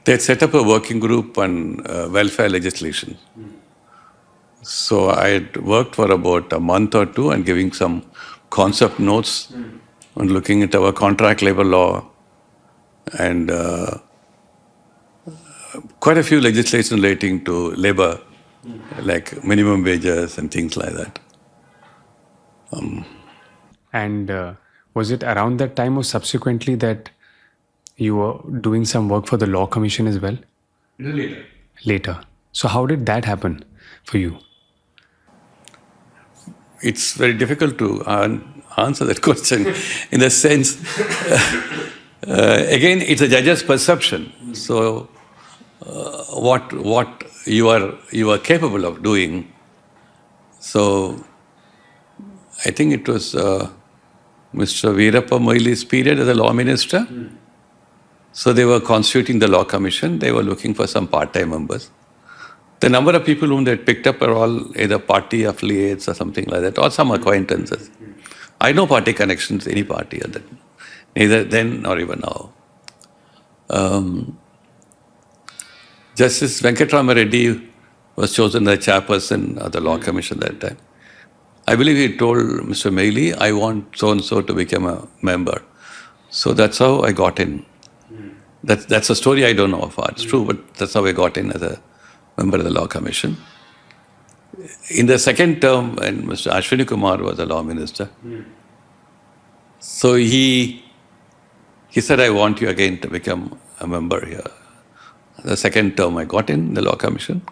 They had set up a working group on welfare legislation. So I had worked for about a month or two and giving some concept notes on looking at our contract labor law and quite a few legislation relating to labor, like minimum wages and things like that. And was it around that time or subsequently that you were doing some work for the Law Commission as well? Later. Later. So how did that happen for you? It's very difficult to answer that question in the sense, again, it's a judge's perception. So what you are capable of doing. So I think it was Mr. Veerappa Moili's period as a law minister. So they were constituting the law commission. They were looking for some part-time members. The number of people whom they had picked up are all either party affiliates or something like that, or some acquaintances. I had no party connections to any party at that, neither then nor even now. Justice Venkatramani was chosen the chairperson of the Law Commission at that time. I believe he told Mr. Meili, I want so-and-so to become a member. So that's how I got in. That's a story I don't know how far it's true, but that's how I got in as a member of the Law Commission. In the second term, when Mr. Ashwini Kumar was the law minister, so he said, I want you again to become a member here. The second term I got in the Law Commission.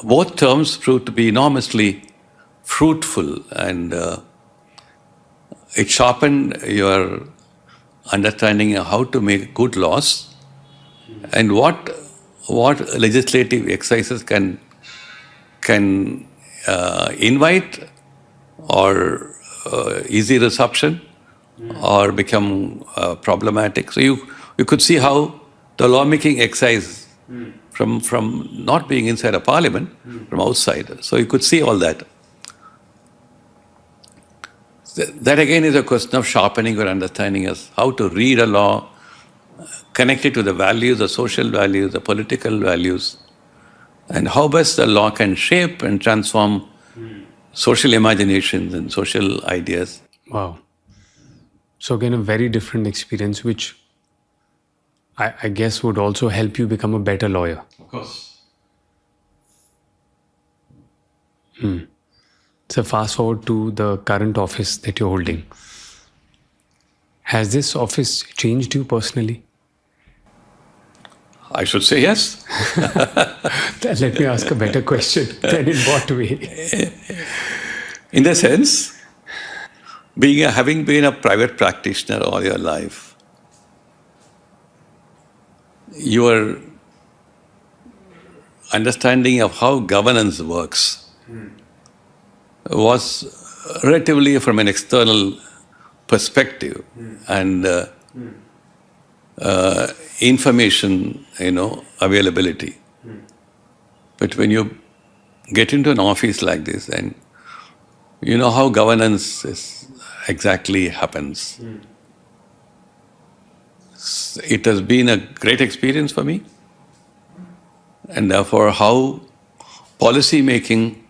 Both terms proved to be enormously fruitful, and it sharpened your understanding of how to make good laws and what legislative exercises can invite or easy reception or become problematic. So you could see how the lawmaking exercise from not being inside a parliament, from outside. So you could see all that. That again is a question of sharpening your understanding as how to read a law, connect it to the values, the social values, the political values, and how best the law can shape and transform social imaginations and social ideas. Wow. So again, a very different experience, which I guess would also help you become a better lawyer. Of course. So fast forward to the current office that you're holding. Has this office changed you personally? I should say yes. Let me ask a better question. Then in what way? In the sense, having been a private practitioner all your life, your understanding of how governance works was relatively from an external perspective and information, availability. But when you get into an office like this and you know how governance exactly happens, it has been a great experience for me. And therefore, how policy making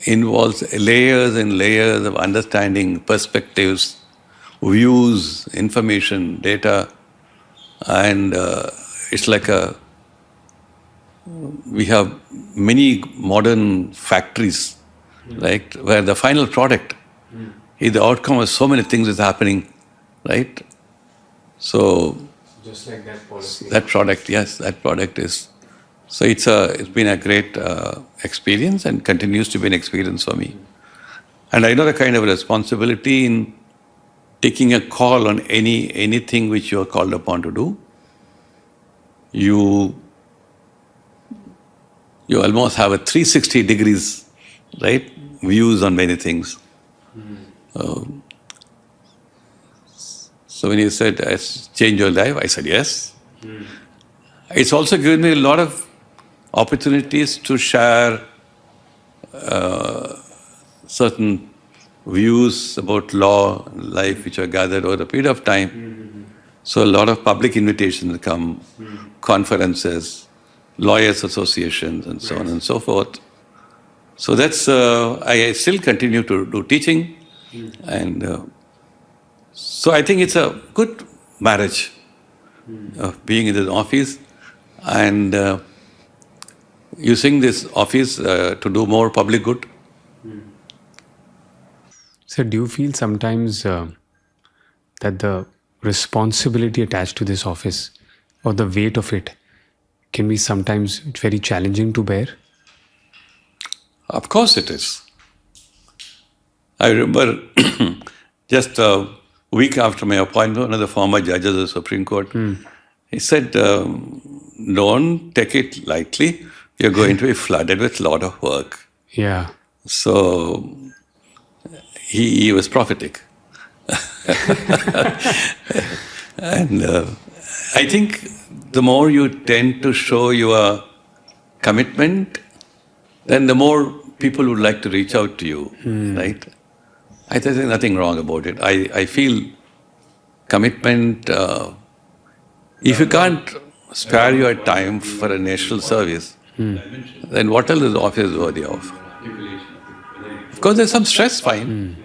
involves layers and layers of understanding, perspectives, views, information, data, and it's like we have many modern factories, right, where the final product is the outcome of so many things is happening, right? So Just like that policy. that product is. So it's been a great experience and continues to be an experience for me. And I know the kind of responsibility in taking a call on anything which you are called upon to do. You almost have a 360 degrees, right, views on many things. So when you said, change your life, I said yes. It's also given me a lot of opportunities to share certain views about law and life which are gathered over a period of time. So a lot of public invitations come, conferences, lawyers associations and so on and so forth. So that's, I still continue to do teaching and so I think it's a good marriage of being in this office and using this office to do more public good. So do you feel sometimes that the responsibility attached to this office or the weight of it can be sometimes very challenging to bear? Of course it is. I remember just a week after my appointment, one of the former judges of the Supreme Court, he said, don't take it lightly. You're going to be flooded with a lot of work. Yeah. So he was prophetic. And I think the more you tend to show your commitment, then the more people would like to reach out to you, right? I think there's nothing wrong about it. I feel commitment, if you can't spare your time for a national service, then what else is the office worthy of? Of course, there's some stress, fine.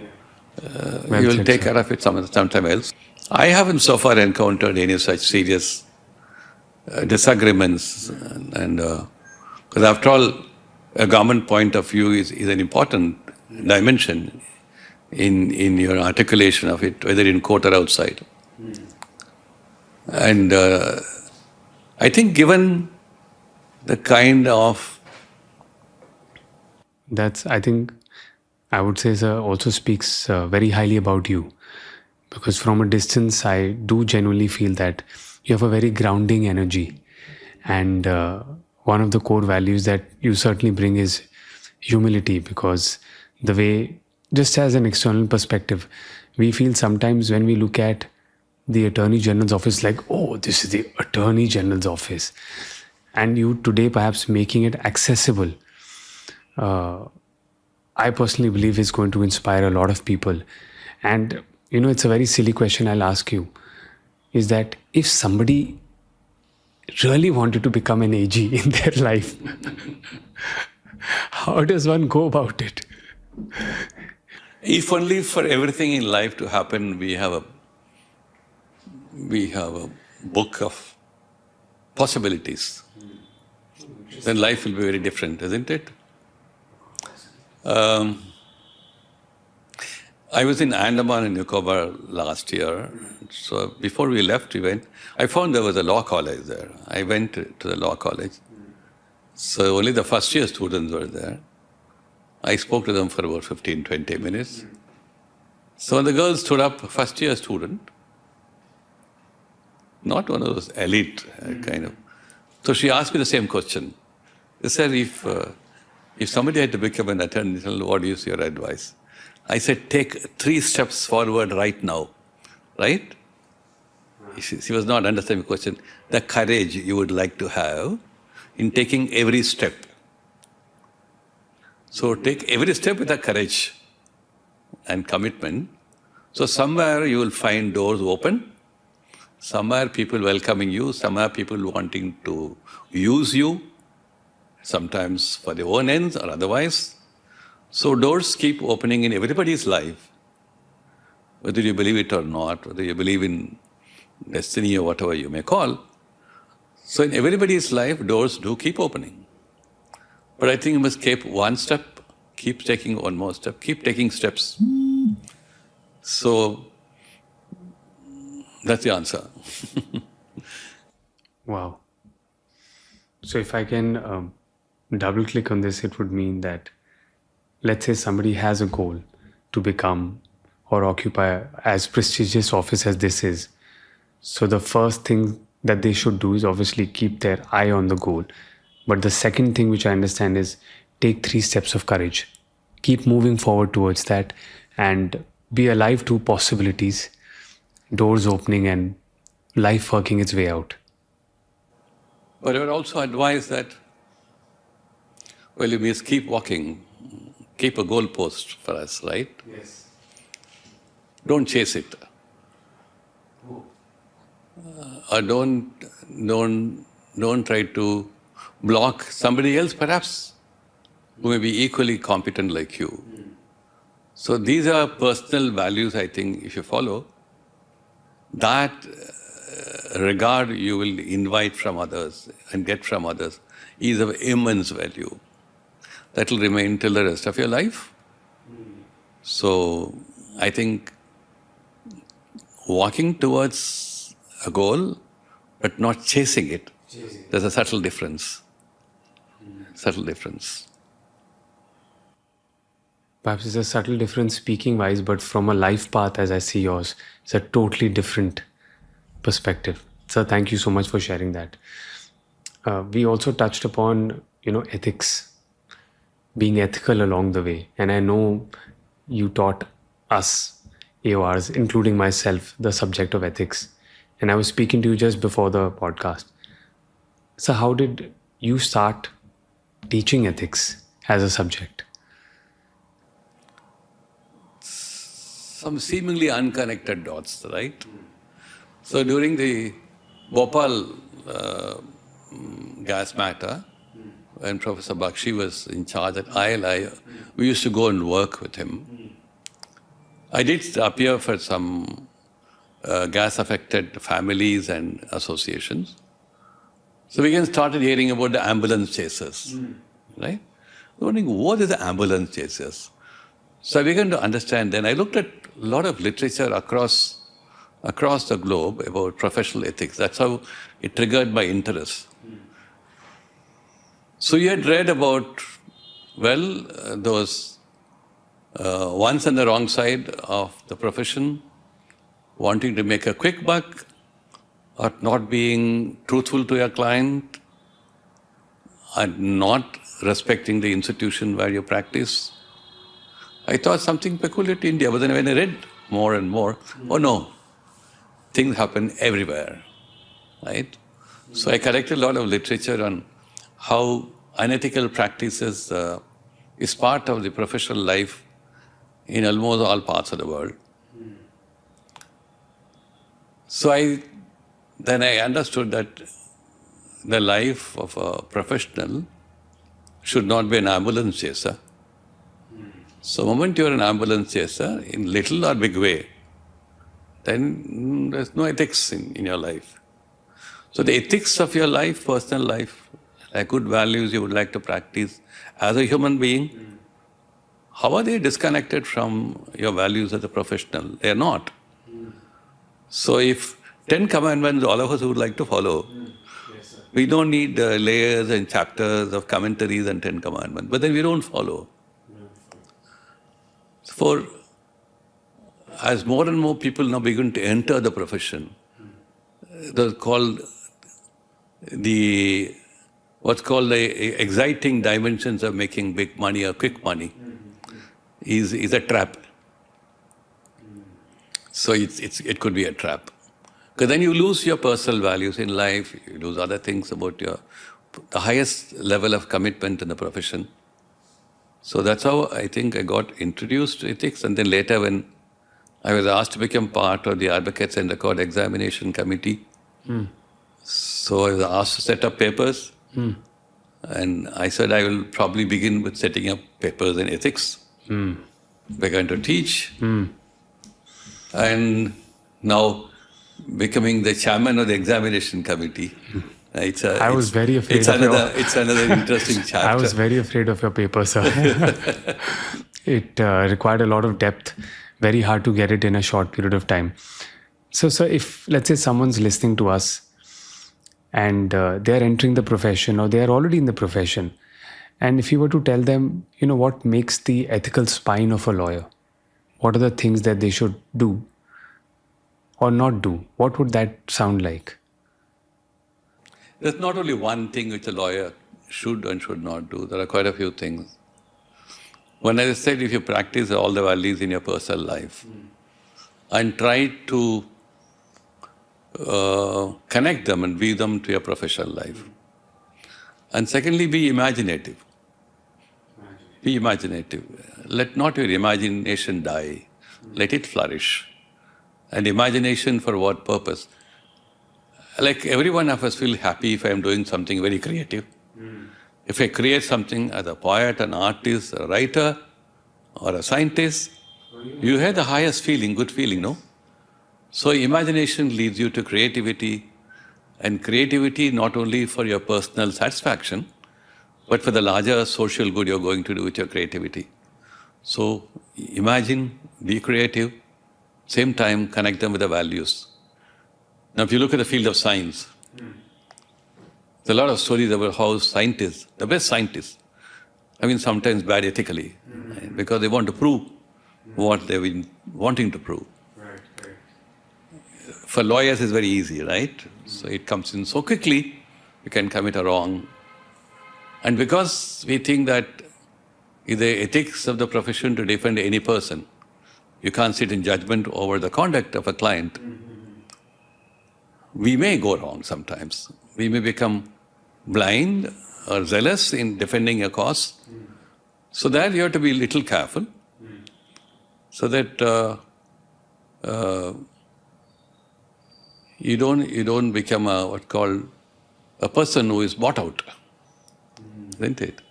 You will take care of it sometime else. I haven't so far encountered any such serious disagreements, and because after all, a government point of view is an important dimension in your articulation of it, whether in court or outside. And I think given the kind of... That's, I think, I would say, sir, also speaks very highly about you. Because from a distance, I do genuinely feel that you have a very grounding energy. And one of the core values that you certainly bring is humility, because the way, just as an external perspective, we feel sometimes when we look at the Attorney General's office like, oh, this is the Attorney General's office. And you today perhaps making it accessible, I personally believe is going to inspire a lot of people. And, it's a very silly question I'll ask you, is that if somebody really wanted to become an AG in their life, how does one go about it? If only for everything in life to happen, we have a book of possibilities, then life will be very different, isn't it? Um, I was in Andaman and Nicobar last year. So before we left, I found there was a law college there. I went to the law college. So only the first year students were there. I spoke to them for about 15, 20 minutes. So when the girl stood up, first year student, not one of those elite kind of. So she asked me the same question. She said, if somebody had to become an attorney general, what is your advice? I said, take 3 steps forward right now, right? She was not understanding the question. The courage you would like to have in taking every step. So take every step with a courage and commitment. So somewhere you will find doors open, somewhere people welcoming you, somewhere people wanting to use you, sometimes for their own ends or otherwise. So doors keep opening in everybody's life, whether you believe it or not, whether you believe in destiny or whatever you may call. So in everybody's life, doors do keep opening. But I think you must keep one step, keep taking one more step, keep taking steps. So that's the answer. Wow. So if I can double click on this, it would mean that, let's say somebody has a goal to become or occupy as prestigious office as this is. So the first thing that they should do is obviously keep their eye on the goal. But the second thing which I understand is take 3 steps of courage. Keep moving forward towards that and be alive to possibilities, doors opening and life working its way out. But I would also advise that, well, you must keep walking, keep a goalpost for us, right? Yes. Don't chase it. Or don't try to block somebody else, perhaps, who may be equally competent like you. So these are personal values, I think, if you follow, that regard you will invite from others and get from others is of immense value. That will remain till the rest of your life. So I think walking towards a goal, but not chasing it, there's a subtle difference. Subtle difference. Perhaps it's a subtle difference speaking wise, but from a life path as I see yours, it's a totally different perspective. So thank you so much for sharing that. We also touched upon, ethics, being ethical along the way. And I know you taught us, AORs, including myself, the subject of ethics. And I was speaking to you just before the podcast. So how did you start teaching ethics as a subject? Some seemingly unconnected dots, right? So during the Bhopal gas matter, when Professor Bakshi was in charge at ILI, we used to go and work with him. I did appear for some gas-affected families and associations. So we again started hearing about the ambulance chasers, right? Wondering, what is the ambulance chasers? So I began to understand. Then I looked at a lot of literature across the globe about professional ethics. That's how it triggered my interest. So you had read about, those ones on the wrong side of the profession, wanting to make a quick buck, or not being truthful to your client, and not respecting the institution where you practice. I thought something peculiar to India, but then when I read more and more, oh no, things happen everywhere, right? So I collected a lot of literature on how unethical practices is part of the professional life in almost all parts of the world. So then I understood that the life of a professional should not be an ambulance chaser. So the moment you're an ambulance chaser, in little or big way, then there's no ethics in your life. So the ethics of your life, personal life, like good values you would like to practice as a human being, how are they disconnected from your values as a professional? They are not. So if 10 commandments all of us would like to follow, we don't need layers and chapters of commentaries and 10 commandments, but then we don't follow. For as more and more people now begin to enter the profession, they're called what's called the exciting dimensions of making big money or quick money is a trap. So it could be a trap. Because then you lose your personal values in life, you lose other things about the highest level of commitment in the profession. So that's how I think I got introduced to ethics. And then later when I was asked to become part of the Advocates and Record Examination Committee, so I was asked to set up papers. And I said I will probably begin with setting up papers in ethics. We're going to teach. And now becoming the chairman of the examination committee. I was very afraid it's another interesting chapter. I was very afraid of your paper, sir. It required a lot of depth, very hard to get it in a short period of time. So, sir, if let's say someone's listening to us and they're entering the profession or they're already in the profession, and if you were to tell them, what makes the ethical spine of a lawyer, what are the things that they should do or not do, what would that sound like? There's not only one thing which a lawyer should and should not do. There are quite a few things. When I said, if you practice all the values in your personal life and try to connect them and weave them to your professional life. And secondly, be imaginative. Be imaginative. Let not your imagination die. Let it flourish. And imagination for what purpose? Like every one of us feel happy if I am doing something very creative. If I create something as a poet, an artist, a writer, or a scientist, you have the highest feeling, good feeling, no? So imagination leads you to creativity, and creativity not only for your personal satisfaction, but for the larger social good you're going to do with your creativity. So imagine, be creative, same time connect them with the values. Now if you look at the field of science, there's a lot of stories about how scientists, the best scientists, sometimes bad ethically, right? Because they want to prove what they've been wanting to prove. Right. For lawyers, it's very easy, right? So it comes in so quickly, you can commit a wrong. And because we think that it's the ethics of the profession to defend any person, you can't sit in judgment over the conduct of a client. We may go wrong sometimes. We may become blind or zealous in defending a cause. So that you have to be a little careful, so that you don't become what's called a person who is bought out, isn't it?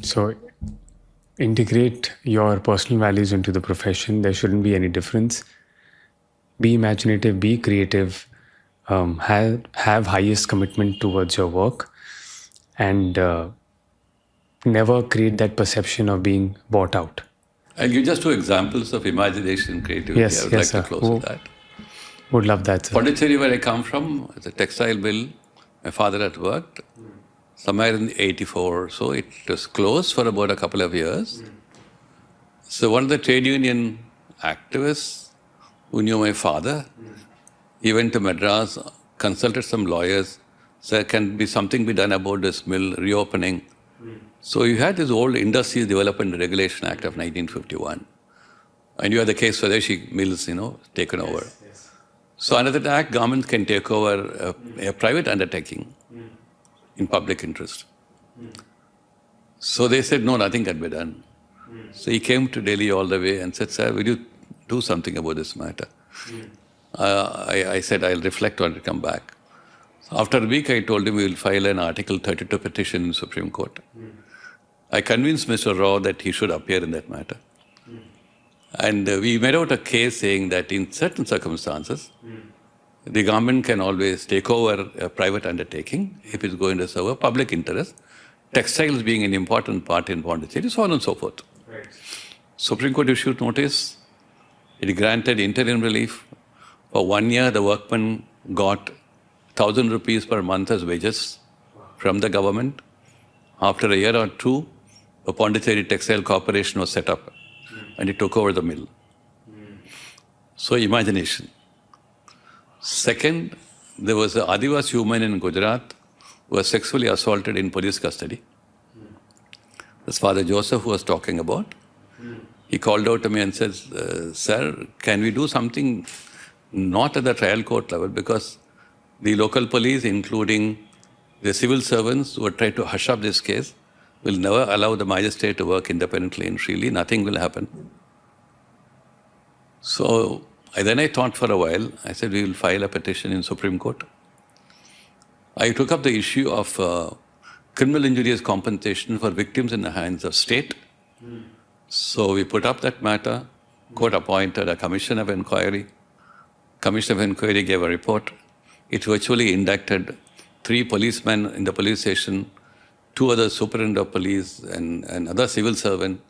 So integrate your personal values into the profession. There shouldn't be any difference. Be imaginative, be creative, have highest commitment towards your work, and never create that perception of being bought out. I'll give just two examples of imagination and creativity. Yes, I would yes, like to sir. close with that. Would love that, sir. Pondicherry, where I come from, it's a textile mill. My father had worked somewhere in 84, so it was closed for about a couple of years. So one of the trade union activists who knew my father, he went to Madras, consulted some lawyers, said, can something be done about this mill reopening? So you had this old Industries Development and Regulation Act of 1951. And you had the case for Swadeshi mills, taken over. Yes. So under that act, government can take over a private undertaking in public interest. So they said, no, nothing can be done. So he came to Delhi all the way and said, sir, will you do something about this matter? I said, I'll reflect on it, come back. So after a week, I told him we will file an Article 32 petition in Supreme Court. I convinced Mr. Rao that he should appear in that matter. And we made out a case saying that in certain circumstances, the government can always take over a private undertaking if it's going to serve a public interest textiles being an important part in Pondicherry, so on and so forth. Right. Supreme Court issued notice. It granted interim relief. For 1 year, the workmen got 1,000 rupees per month as wages from the government. After a year or two, the Pondicherry Textile Corporation was set up and it took over the mill. So imagination. Second, there was an Adivasi woman in Gujarat who was sexually assaulted in police custody. This Father Joseph who was talking about. He called out to me and said, sir, can we do something not at the trial court level, because the local police, including the civil servants who have tried to hush up this case, will never allow the magistrate to work independently and freely. Nothing will happen. So then I thought for a while. I said, we will file a petition in Supreme Court. I took up the issue of criminal injuries compensation for victims in the hands of state. So we put up that matter. Court appointed a commission of inquiry. Commission of inquiry gave a report. It virtually inducted 3 policemen in the police station, 2 other superintendent of police, and another civil servant.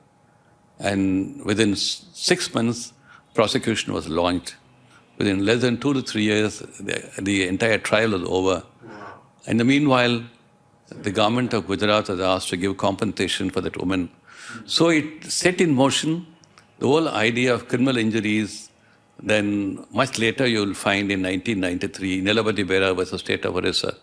And within 6 months, prosecution was launched. Within less than 2 to 3 years, the entire trial was over. In the meanwhile, the government of Gujarat was asked to give compensation for that woman. So it set in motion the whole idea of criminal injuries. Then much later you will find in 1993, Nilabati Bera versus State of Orissa,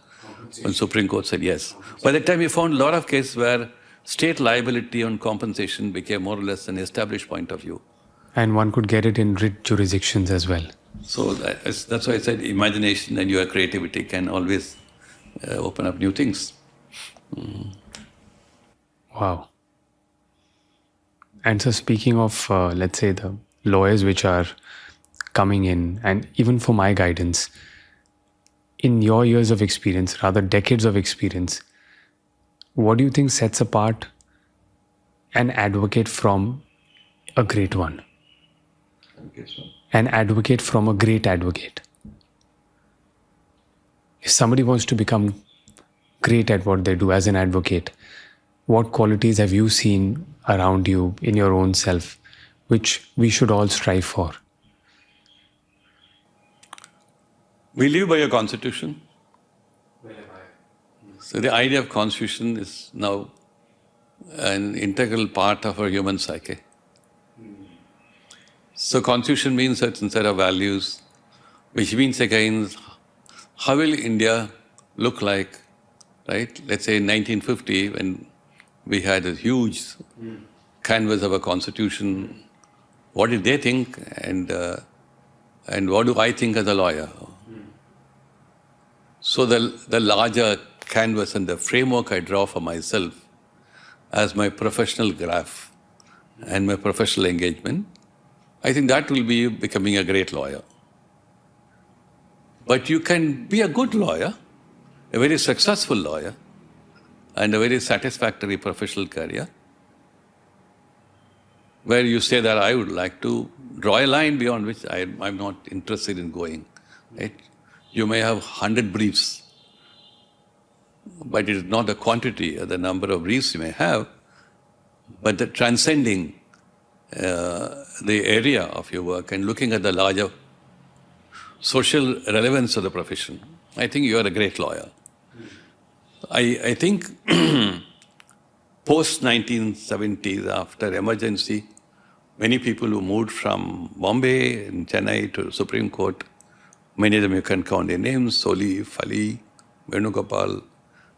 when Supreme Court said yes. By that time we found a lot of cases where state liability on compensation became more or less an established point of view. And one could get it in writ jurisdictions as well. So that's why I said imagination and your creativity can always open up new things. Wow. And so speaking of, let's say, the lawyers which are coming in, and even for my guidance, in your years of experience, rather decades of experience, what do you think sets apart an advocate from a great one? An advocate from a great advocate. If somebody wants to become great at what they do as an advocate, what qualities have you seen around you in your own self, which we should all strive for? We live by a constitution. So the idea of constitution is now an integral part of our human psyche. So constitution means a certain set of values, which means again, how will India look like, right? Let's say in 1950, when we had a huge canvas of a constitution, what did they think, and what do I think as a lawyer? So the larger canvas and the framework I draw for myself as my professional graph and my professional engagement, I think that will be becoming a great lawyer. But you can be a good lawyer, a very successful lawyer, and a very satisfactory professional career, where you say that I would like to draw a line beyond which I'm not interested in going. Right? You may have 100 briefs, but it is not the quantity or the number of briefs you may have, but the transcending the area of your work and looking at the larger social relevance of the profession. I think you are a great lawyer. I think post-1970s, after emergency, many people who moved from Bombay and Chennai to Supreme Court, many of them you can count their names, Soli, Fali, Venugopal,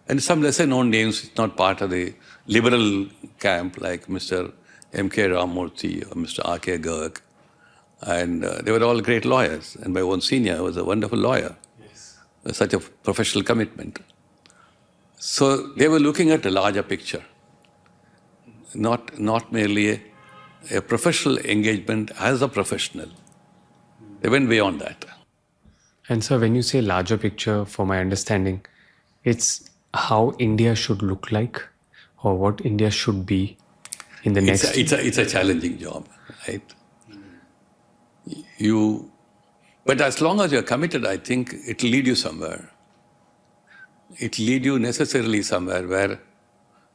and some lesser known names, not part of the liberal camp, like Mr. M.K. Ramurthy or Mr. R.K. Garg. And they were all great lawyers. And my own senior was a wonderful lawyer. Yes. Such a professional commitment. So they were looking at a larger picture, not merely a professional engagement as a professional. They went beyond that. And so when you say larger picture, for my understanding, it's how India should look like or what India should be in the next... It's a challenging job, right? But as long as you're committed, I think it'll lead you somewhere. It'll lead you necessarily somewhere where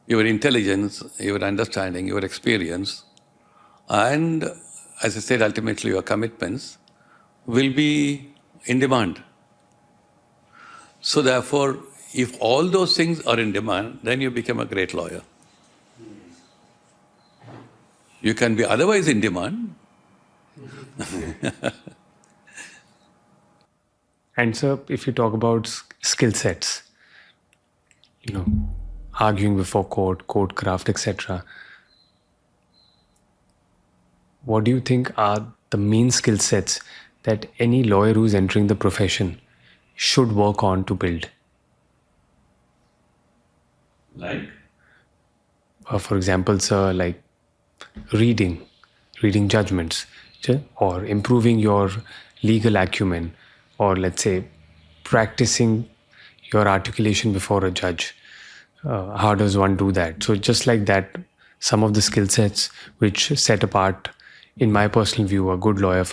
your intelligence, your understanding, your experience, and, as I said, ultimately your commitments will be in demand. So therefore, if all those things are in demand, then you become a great lawyer. You can be otherwise in demand. And sir, if you talk about skill sets, arguing before court, court craft, etc., what do you think are the main skill sets that any lawyer who's entering the profession should work on to build? Like? For example, sir, like reading judgments, or improving your legal acumen, or let's say practicing your articulation before a judge. How does one do that? So just like that, some of the skill sets which set apart, in my personal view, a good lawyer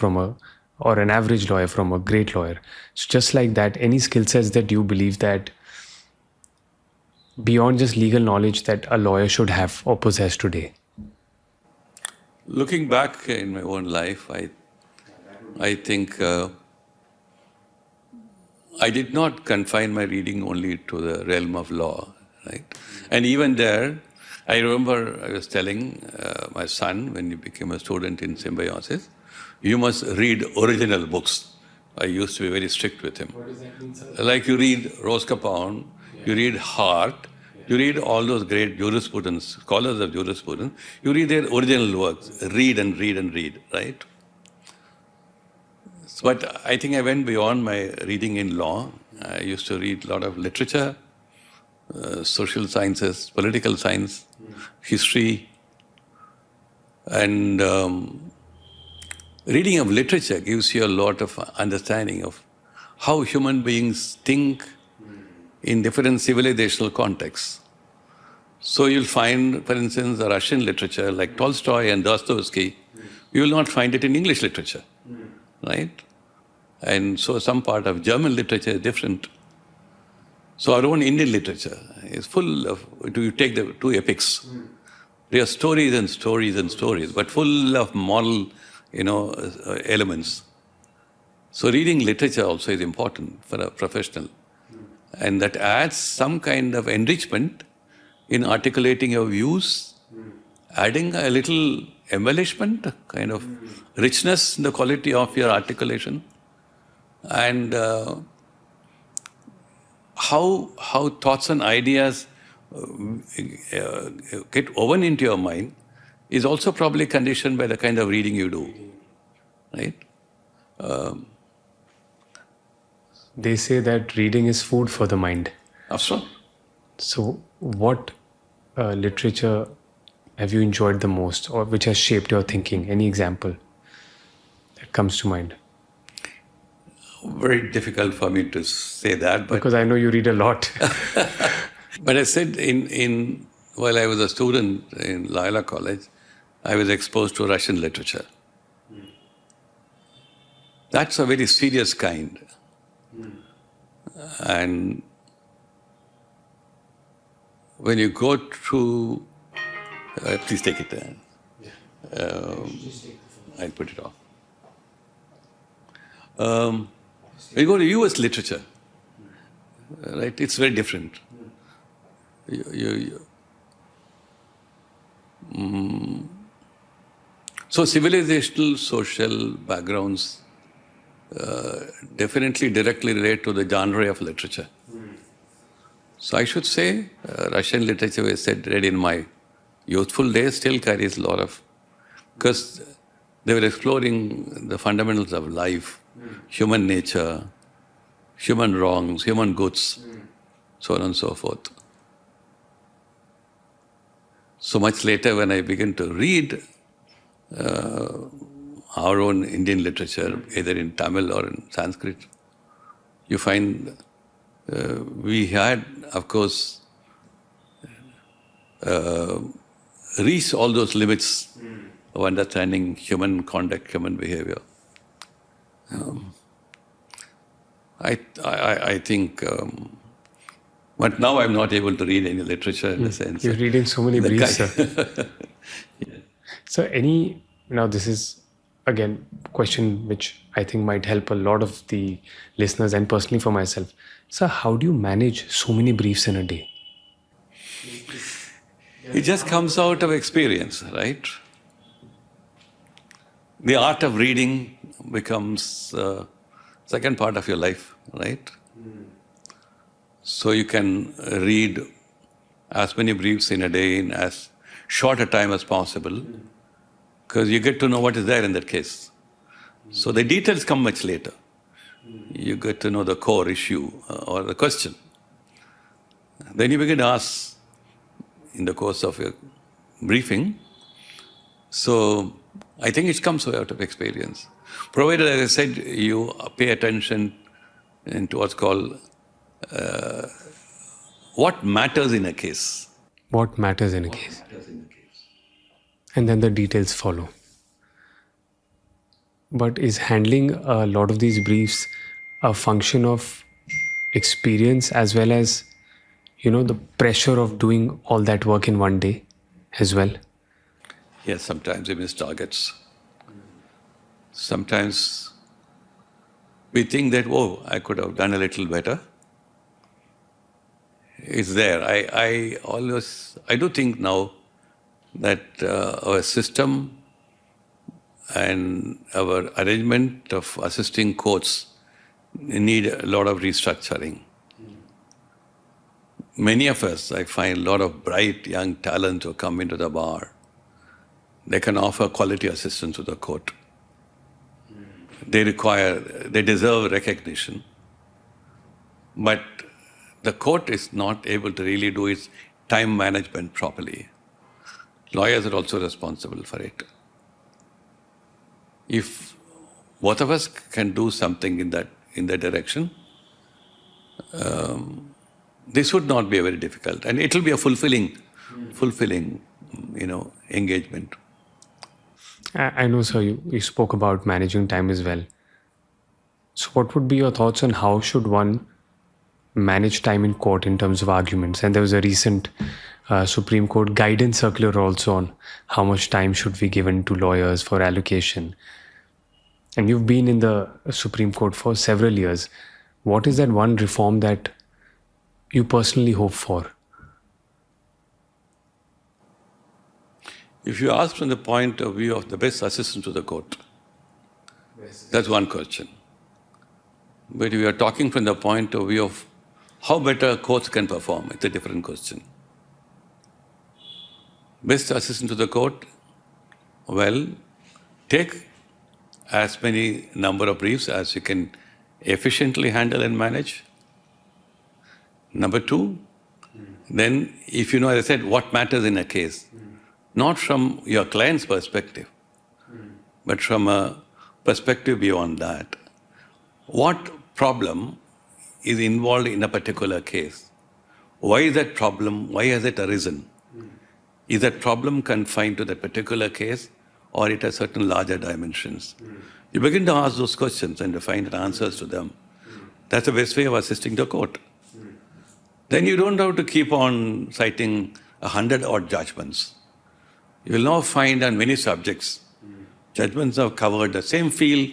or an average lawyer from a great lawyer. So just like that, any skill sets that you believe that beyond just legal knowledge that a lawyer should have or possess today? Looking back in my own life, I think I did not confine my reading only to the realm of law, right? And even there, I remember I was telling my son when he became a student in Symbiosis, you must read original books. I used to be very strict with him. What does that mean, sir? Like you read Rose Capone, you read Hart, you read all those great jurisprudence, scholars of jurisprudence, you read their original works, read and read and read, right? But I think I went beyond my reading in law. I used to read a lot of literature, social sciences, political science, history, and reading of literature gives you a lot of understanding of how human beings think in different civilizational contexts. So you'll find, for instance, a Russian literature like Tolstoy and Dostoevsky, you will not find it in English literature, right? And so some part of German literature is different. So our own Indian literature is full of, do you take the two epics? They are stories and stories and stories, but full of moral, elements. So reading literature also is important for a professional. And that adds some kind of enrichment in articulating your views, adding a little embellishment, a kind of richness in the quality of your articulation, and how thoughts and ideas get woven into your mind is also probably conditioned by the kind of reading you do, right? They say that reading is food for the mind. Absolutely. So what literature have you enjoyed the most, or which has shaped your thinking? Any example that comes to mind? Very difficult for me to say that, but Because I know you read a lot. but I said while I was a student in Loyola College, I was exposed to Russian literature. That's a very serious kind. And when you go through, please take it there. I'll put it off. When you go to US literature, right, it's very different. So civilizational, social backgrounds definitely directly relate to the genre of literature. So I should say Russian literature, as I said, read in my youthful days, still carries a lot of, because they were exploring the fundamentals of life, human nature, human wrongs, human goods, so on and so forth. So much later when I began to read our own Indian literature, either in Tamil or in Sanskrit, you find we had, of course, reached all those limits of understanding human conduct, human behavior. I think But now I'm not able to read any literature in the sense. You're reading so many the briefs, guy- sir. So now this is again question which I think might help a lot of the listeners and personally for myself. So how do you manage so many briefs in a day? It just comes out of experience, right? The art of reading becomes second part of your life, right? So you can read as many briefs in a day in as short a time as possible, because you get to know what is there in that case. So the details come much later. You get to know the core issue or the question. Then you begin to ask in the course of your briefing. So I think it comes out of experience. Provided, as I said, you pay attention to what's called what matters in a case. What matters in a case? And then the details follow. But is handling a lot of these briefs a function of experience as well as, the pressure of doing all that work in one day as well? Yes, sometimes we miss targets. Sometimes we think that, I could have done a little better. It's there. I do think now that our system and our arrangement of assisting courts need a lot of restructuring. Many of us, I find a lot of bright young talent who come into the bar. They can offer quality assistance to the court. They deserve recognition. But the court is not able to really do its time management properly. Lawyers are also responsible for it. If both of us can do something in that direction, this would not be very difficult, and it will be a fulfilling, engagement. I know, sir, you spoke about managing time as well. So what would be your thoughts on how should one manage time in court in terms of arguments? And there was a recent Supreme Court guidance circular also on how much time should be given to lawyers for allocation. And you've been in the Supreme Court for several years. What is that one reform that you personally hope for? If you ask from the point of view of the best assistant to the court, that's one question. But if you are talking from the point of view of how better courts can perform, it's a different question. Best assistant to the court, well, take as many number of briefs as you can efficiently handle and manage. Number two, then if you know, as I said, what matters in a case, not from your client's perspective, but from a perspective beyond that. What problem is involved in a particular case? Why is that problem, why has it arisen? Is that problem confined to that particular case, or it has certain larger dimensions? You begin to ask those questions and to find answers to them. That's the best way of assisting the court. Then you don't have to keep on citing 100-odd judgments. You will now find on many subjects, judgments have covered the same field,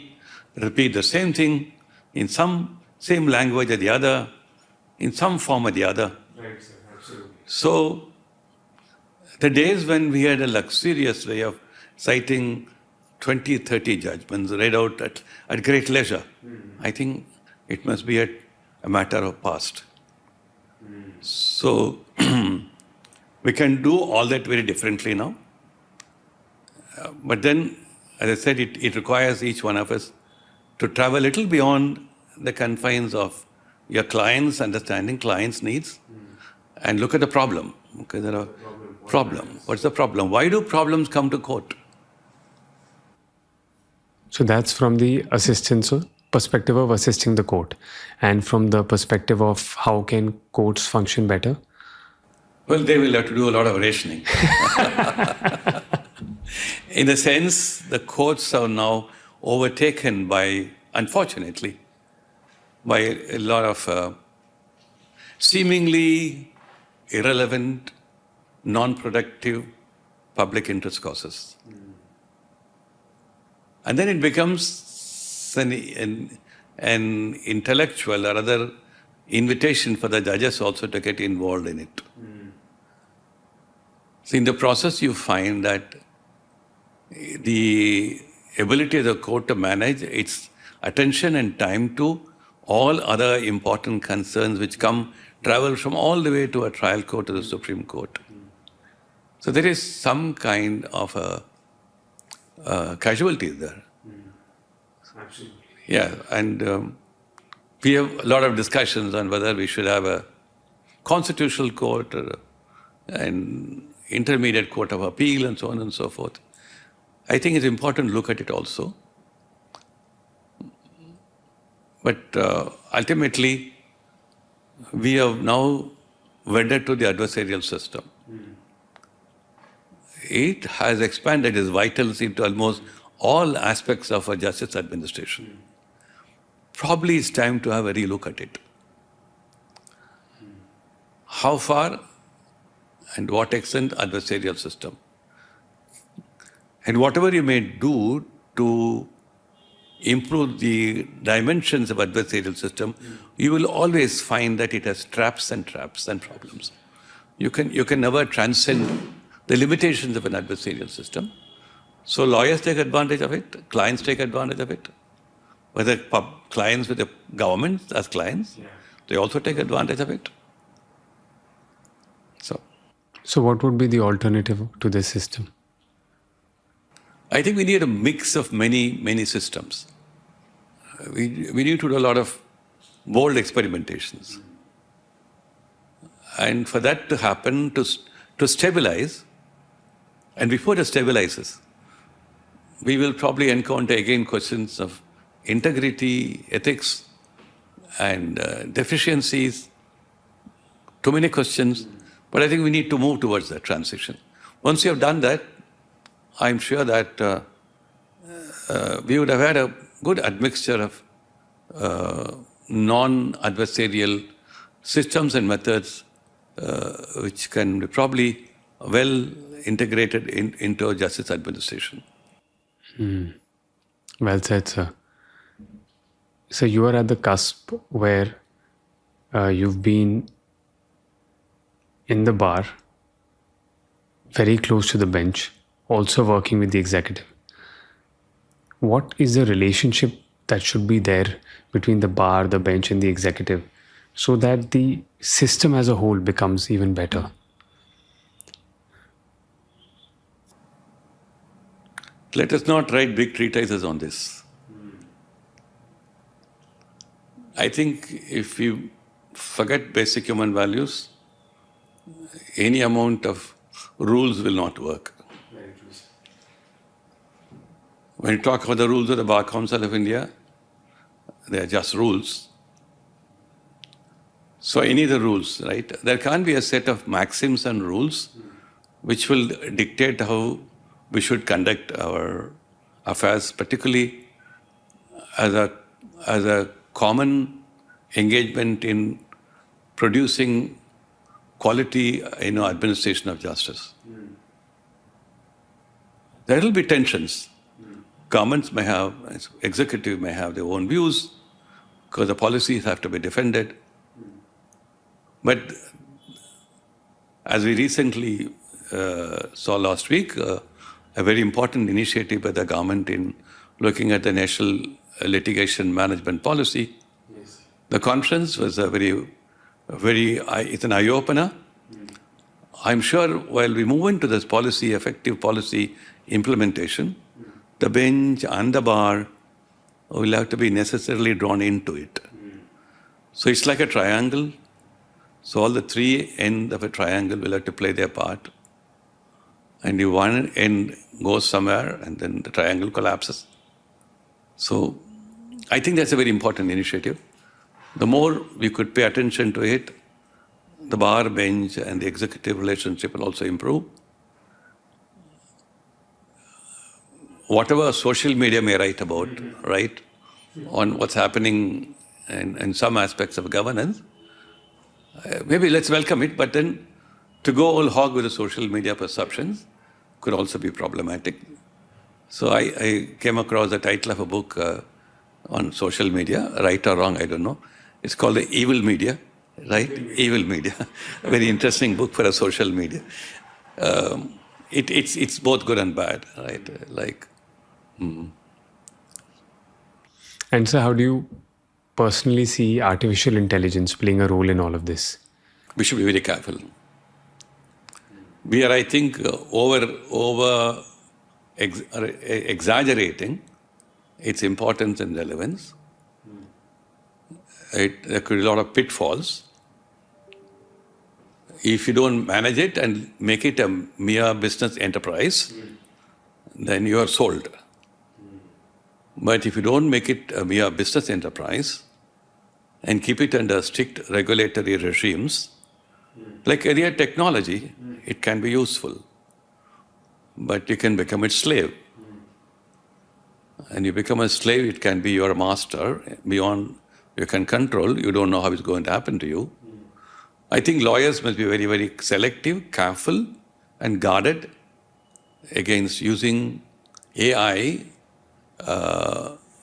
repeat the same thing, in some same language or the other, in some form or the other. Right, sir, absolutely. So, the days when we had a luxurious way of citing 20, 30 judgments read out at great leisure, I think it must be a matter of past. So, we can do all that very differently now. But then, as I said, it requires each one of us to travel a little beyond the confines of your client's understanding, client's needs, and look at the problem. Okay, there are problem. What's the problem? Why do problems come to court? So that's from the assistance perspective of assisting the court, and from the perspective of how can courts function better? Well, they will have to do a lot of rationing. In a sense, the courts are now overtaken by, unfortunately, by a lot of seemingly irrelevant, non-productive public interest causes. And then it becomes an intellectual or other invitation for the judges also to get involved in it. So in the process, you find that the ability of the court to manage its attention and time to all other important concerns which travel from all the way to a trial court to the Supreme Court. So there is some kind of a casualty there. Absolutely. Yeah, and we have a lot of discussions on whether we should have a constitutional court or an intermediate court of appeal and so on and so forth. I think it's important to look at it also. But ultimately, we have now wedded to the adversarial system. It has expanded its vitals into almost all aspects of a justice administration. Probably it's time to have a relook at it. How far and what extent adversarial system? And whatever you may do to improve the dimensions of adversarial system, you will always find that it has traps and problems. You can never transcend the limitations of an adversarial system. So lawyers take advantage of it, clients take advantage of it. Whether clients with the government as clients, they also take advantage of it. So what would be the alternative to this system? I think we need a mix of many systems. We need to do a lot of bold experimentations. And for that to happen, to stabilize, and before it stabilizes, we will probably encounter again questions of integrity, ethics, and deficiencies, too many questions. But I think we need to move towards that transition. Once you have done that, I'm sure that we would have had a good admixture of non-adversarial systems and methods which can be probably well integrated into justice administration. Well said, sir. So you are at the cusp where you've been in the bar, very close to the bench, also working with the executive. What is the relationship that should be there between the bar, the bench, and the executive so that the system as a whole becomes even better? Let us not write big treatises on this. I think if you forget basic human values, any amount of rules will not work. When you talk about the rules of the Bar Council of India, they are just rules. So any of the rules, right? There can't be a set of maxims and rules which will dictate how we should conduct our affairs, particularly as a common engagement in producing quality, administration of justice. There will be tensions. Governments may have, executive may have their own views, because the policies have to be defended. But as we recently saw last week, a very important initiative by the government in looking at the national litigation management policy. Yes. The conference was it's an eye-opener. I'm sure while we move into this policy, effective policy implementation, the bench and the bar will have to be necessarily drawn into it. So it's like a triangle. So all the three ends of a triangle will have to play their part. And the one end goes somewhere and then the triangle collapses. So I think that's a very important initiative. The more we could pay attention to it, the bar, bench, and the executive relationship will also improve. Whatever social media may write about, right, on what's happening in some aspects of governance, Maybe let's welcome it, but then to go all hog with the social media perceptions could also be problematic. So I came across the title of a book on social media, right or wrong, I don't know. It's called The Evil Media, right? Evil Media. A very interesting book for a social media. It's both good and bad, right? And so how do you personally see artificial intelligence playing a role in all of this? We should be very careful. We are, I think, exaggerating its importance and relevance. There could be a lot of pitfalls. If you don't manage it and make it a mere business enterprise, then you are sold. But if you don't make it a mere business enterprise and keep it under strict regulatory regimes, like any technology, it can be useful, but you can become its slave. And you become a slave, it can be your master, beyond you can control, you don't know how it's going to happen to you. I think lawyers must be very, very selective, careful, and guarded against using AI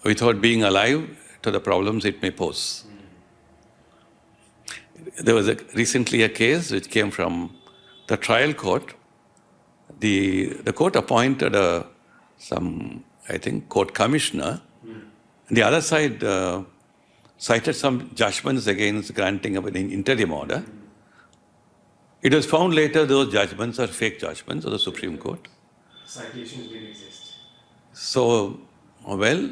without being alive to the problems it may pose. There was recently a case which came from the trial court. The court appointed some, I think, court commissioner. The other side cited some judgments against granting of an interim order. It was found later those judgments are fake judgments of the Supreme Court. Citations didn't exist. So, well,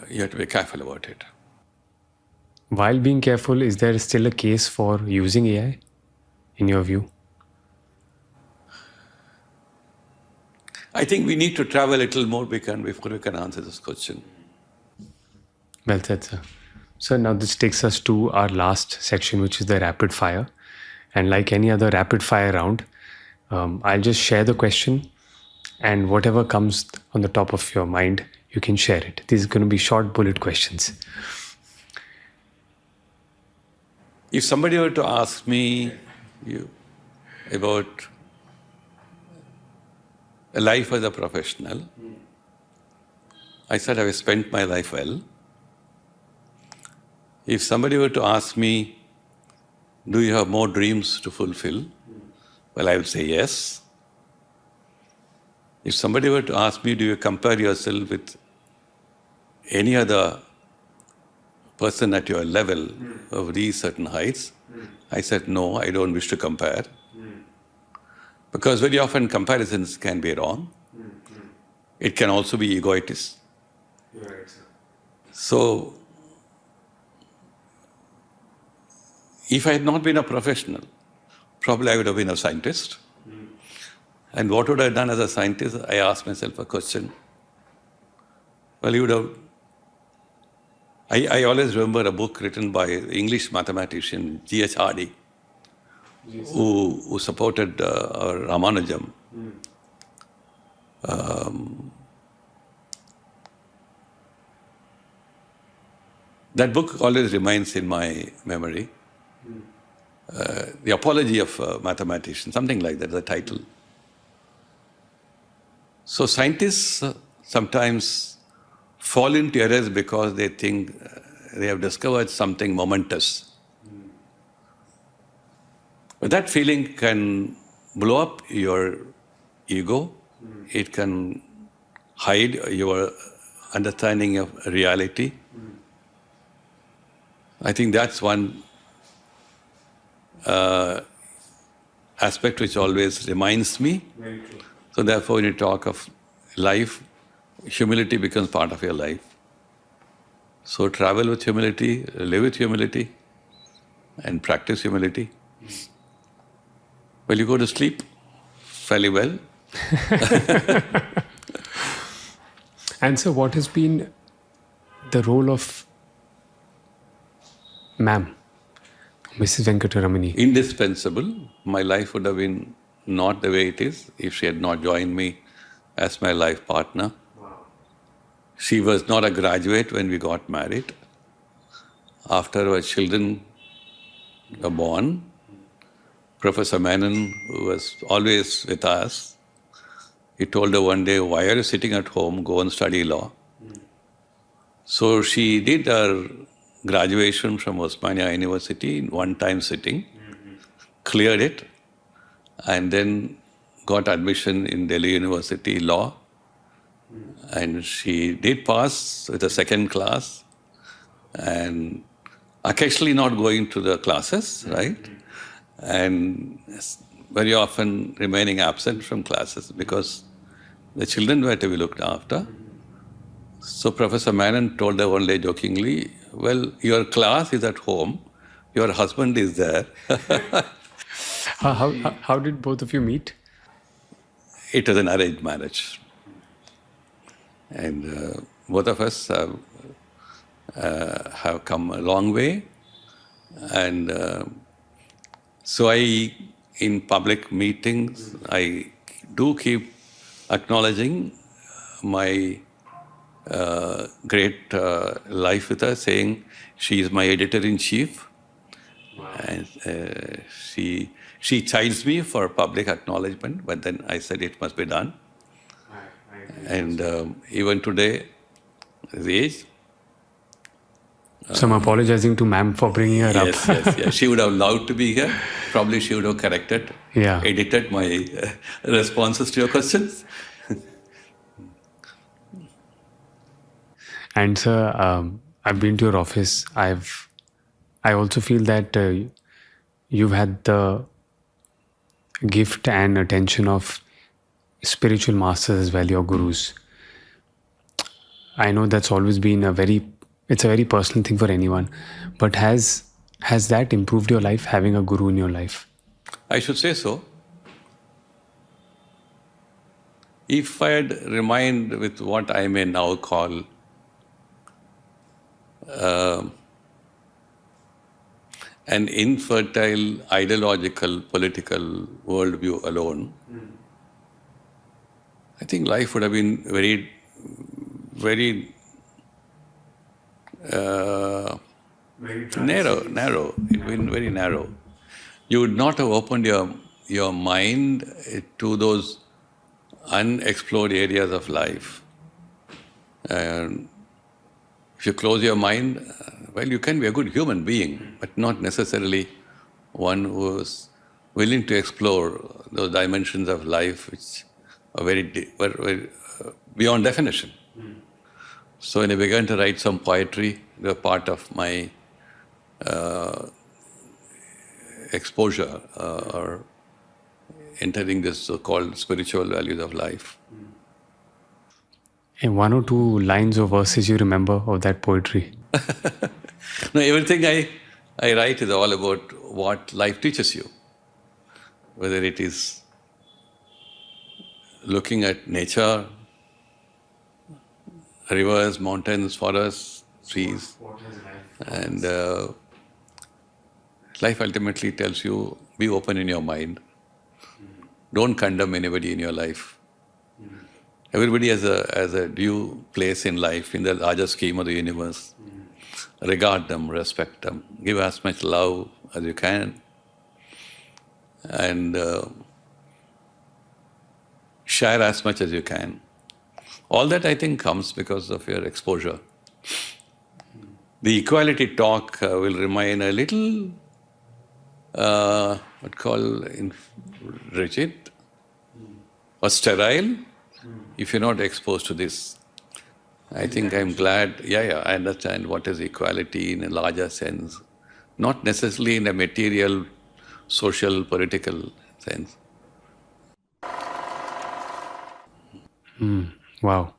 you have to be careful about it. While being careful, is there still a case for using AI, in your view? I think we need to travel a little more before we can answer this question. Well said, sir. So now this takes us to our last section, which is the rapid fire. And like any other rapid fire round, I'll just share the question, and whatever comes on the top of your mind, you can share it. These are going to be short bullet questions. If somebody were to ask me about a life as a professional, I said I have spent my life well. If somebody were to ask me, do you have more dreams to fulfill? Well, I would say yes. If somebody were to ask me, do you compare yourself with any other person at your level of these certain heights, I said, no, I don't wish to compare. Because very often comparisons can be wrong. It can also be egoitist. Right, sir. So, if I had not been a professional, probably I would have been a scientist. And what would I have done as a scientist? I asked myself a question. Well, you would have... I always remember a book written by English mathematician G.H. Hardy, who supported Ramanujam. That book always remains in my memory. The Apology of Mathematician, something like that, the title. So scientists sometimes fall into errors because they think they have discovered something momentous. But that feeling can blow up your ego. It can hide your understanding of reality. I think that's one aspect which always reminds me. Very true. So therefore, when you talk of life, humility becomes part of your life. So travel with humility, live with humility, and practice humility. Well, you go to sleep fairly well. And so what has been the role of ma'am, Mrs. Venkatramani? Indispensable. My life would have been not the way it is if she had not joined me as my life partner. Wow. She was not a graduate when we got married. After our children were born. Professor Menon, who was always with us, he told her one day, "Why are you sitting at home? Go and study law." So she did her graduation from Osmania University in one-time sitting, cleared it, and then got admission in Delhi University Law. And she did pass with a second class, and occasionally not going to the classes, right? And very often remaining absent from classes because the children were to be looked after. So Professor Menon told her one day jokingly, "Well, your class is at home, your husband is there." How did both of you meet? It was an arranged marriage. And both of us have come a long way. And so in public meetings, I do keep acknowledging my great life with her, saying she is my editor-in-chief. Wow. And she chides me for public acknowledgement, but then I said it must be done. And even today, his age. So I'm apologizing to ma'am for bringing her up. Yes. She would have loved to be here. Probably she would have corrected, edited my responses to your questions. And sir, I've been to your office. I also feel that you've had the gift and attention of spiritual masters as well, your gurus. I know that's always been it's a very personal thing for anyone, but has that improved your life, having a guru in your life? I should say so. If I had remained with what I may now call an infertile, ideological, political worldview alone, I think life would have been very, very narrow. It would have been very narrow. You would not have opened your mind to those unexplored areas of life. And if you close your mind, well, you can be a good human being, but not necessarily one who is willing to explore those dimensions of life which are very beyond definition. So when I began to write some poetry, they were part of my exposure or entering this so-called spiritual values of life. And one or two lines or verses you remember of that poetry? No, everything I write is all about what life teaches you. Whether it is looking at nature, rivers, mountains, forests, trees. And life ultimately tells you, be open in your mind. Don't condemn anybody in your life. Everybody has a due place in life, in the larger scheme of the universe. Regard them, respect them, give as much love as you can, and share as much as you can. All that, I think, comes because of your exposure. The equality talk will remain a little, rigid or sterile if you're not exposed to this. I think I'm glad, I understand what is equality in a larger sense, not necessarily in a material, social, political sense. Wow.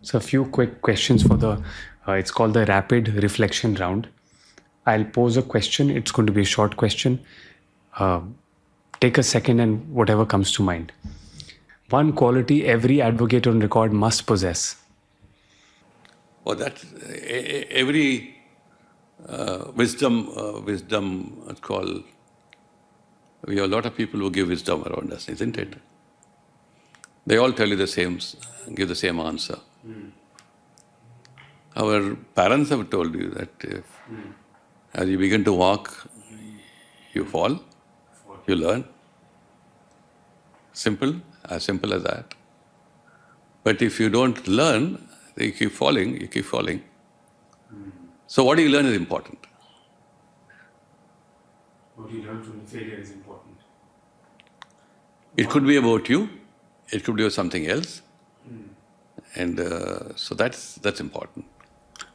So a few quick questions for it's called the rapid reflection round. I'll pose a question. It's going to be a short question. Take a second and whatever comes to mind. One quality every advocate on record must possess. Well, that every wisdom, called. We have a lot of people who give wisdom around us, isn't it? They all tell you give the same answer. Our parents have told you that as you begin to walk, You fall, you learn. Simple as that. But if you don't learn, you keep falling. So what you learn is important. What you learn from the failure is important. It could be about you, it could be about something else. And so that's important.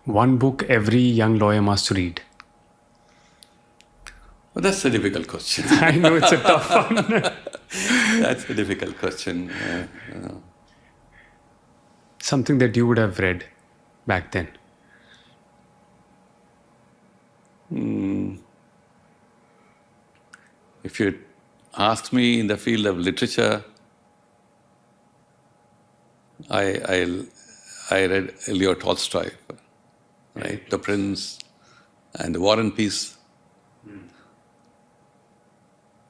One book every young lawyer must read. Well, that's a difficult question. I know it's a tough one. That's a difficult question. Something that you would have read back then. If you ask me in the field of literature, I read Leo Tolstoy, right? The Prince and War and Peace.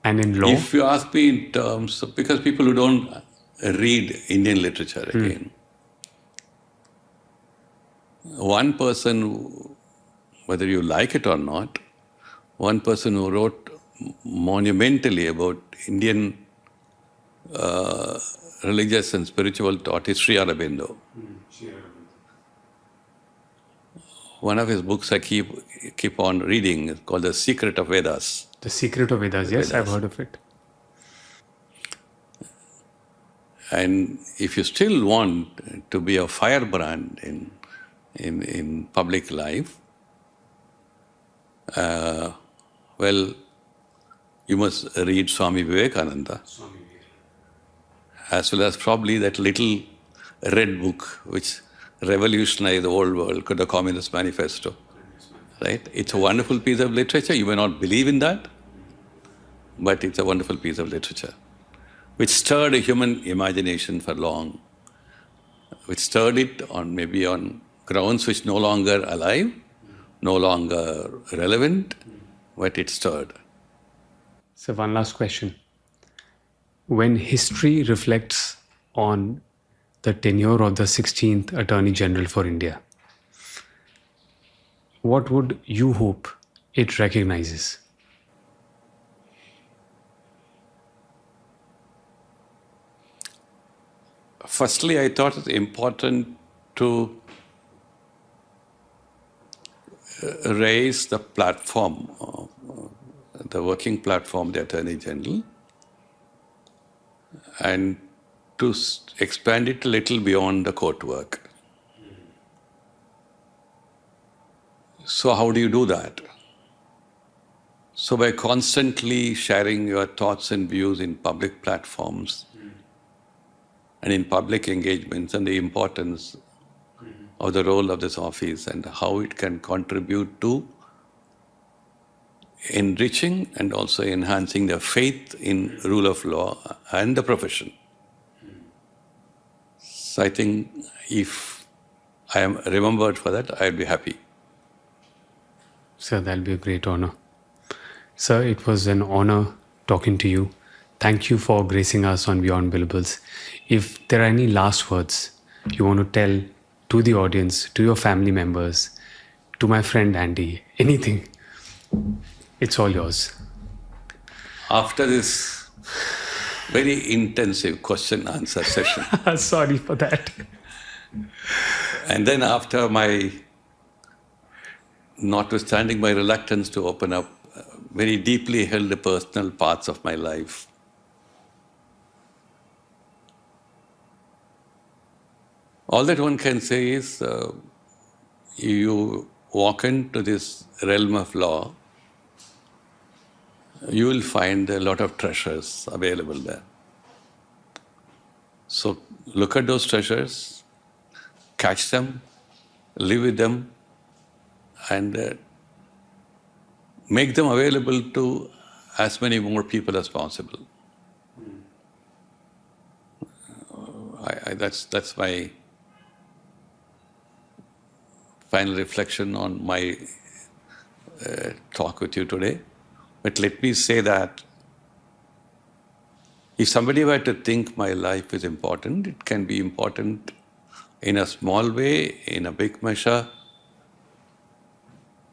And in law? If you ask me in terms of, because people who don't read Indian literature again, one person, whether you like it or not, one person who wrote monumentally about Indian religious and spiritual thought is Shri R. One of his books I keep on reading is called The Secret of Vedas. The Secret of Vedas, yes, I've heard of it. And if you still want to be a firebrand in public life, well, you must read Swami Vivekananda, as well as probably that little red book which revolutionized the whole world, the Communist Manifesto. Right? It's a wonderful piece of literature. You may not believe in that, but it's a wonderful piece of literature, which stirred a human imagination for long, which stirred it maybe on grounds which no longer alive, no longer relevant, but it stirred. So one last question. When history reflects on the tenure of the 16th Attorney General for India, what would you hope it recognizes? Firstly, I thought it important to raise the platform, the working platform of the Attorney General, and to expand it a little beyond the court work. So how do you do that? So by constantly sharing your thoughts and views in public platforms and in public engagements, and the importance of the role of this office and how it can contribute to enriching and also enhancing the faith in rule of law and the profession. So I think if I am remembered for that, I'd be happy. Sir, that'll be a great honor. Sir, it was an honor talking to you. Thank you for gracing us on Beyond Billables. If there are any last words you want to tell to the audience, to your family members, to my friend Andy, anything, it's all yours. After this very intensive question-answer session, sorry for that. And then after notwithstanding my reluctance to open up very deeply held personal parts of my life, all that one can say is, you walk into this realm of law, you will find a lot of treasures available there. So look at those treasures, catch them, live with them, and make them available to as many more people as possible. That's my final reflection on my talk with you today. But let me say that if somebody were to think my life is important, it can be important in a small way, in a big measure.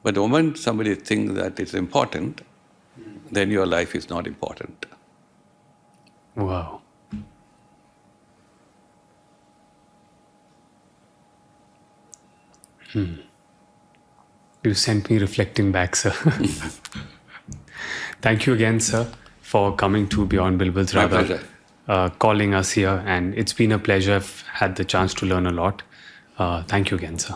But the moment somebody thinks that it's important, then your life is not important. Wow. You sent me reflecting back, sir. Thank you again, sir, for coming to Beyond Billable's, My rather, pleasure. calling us here. And it's been a pleasure. I've had the chance to learn a lot. Thank you again, sir.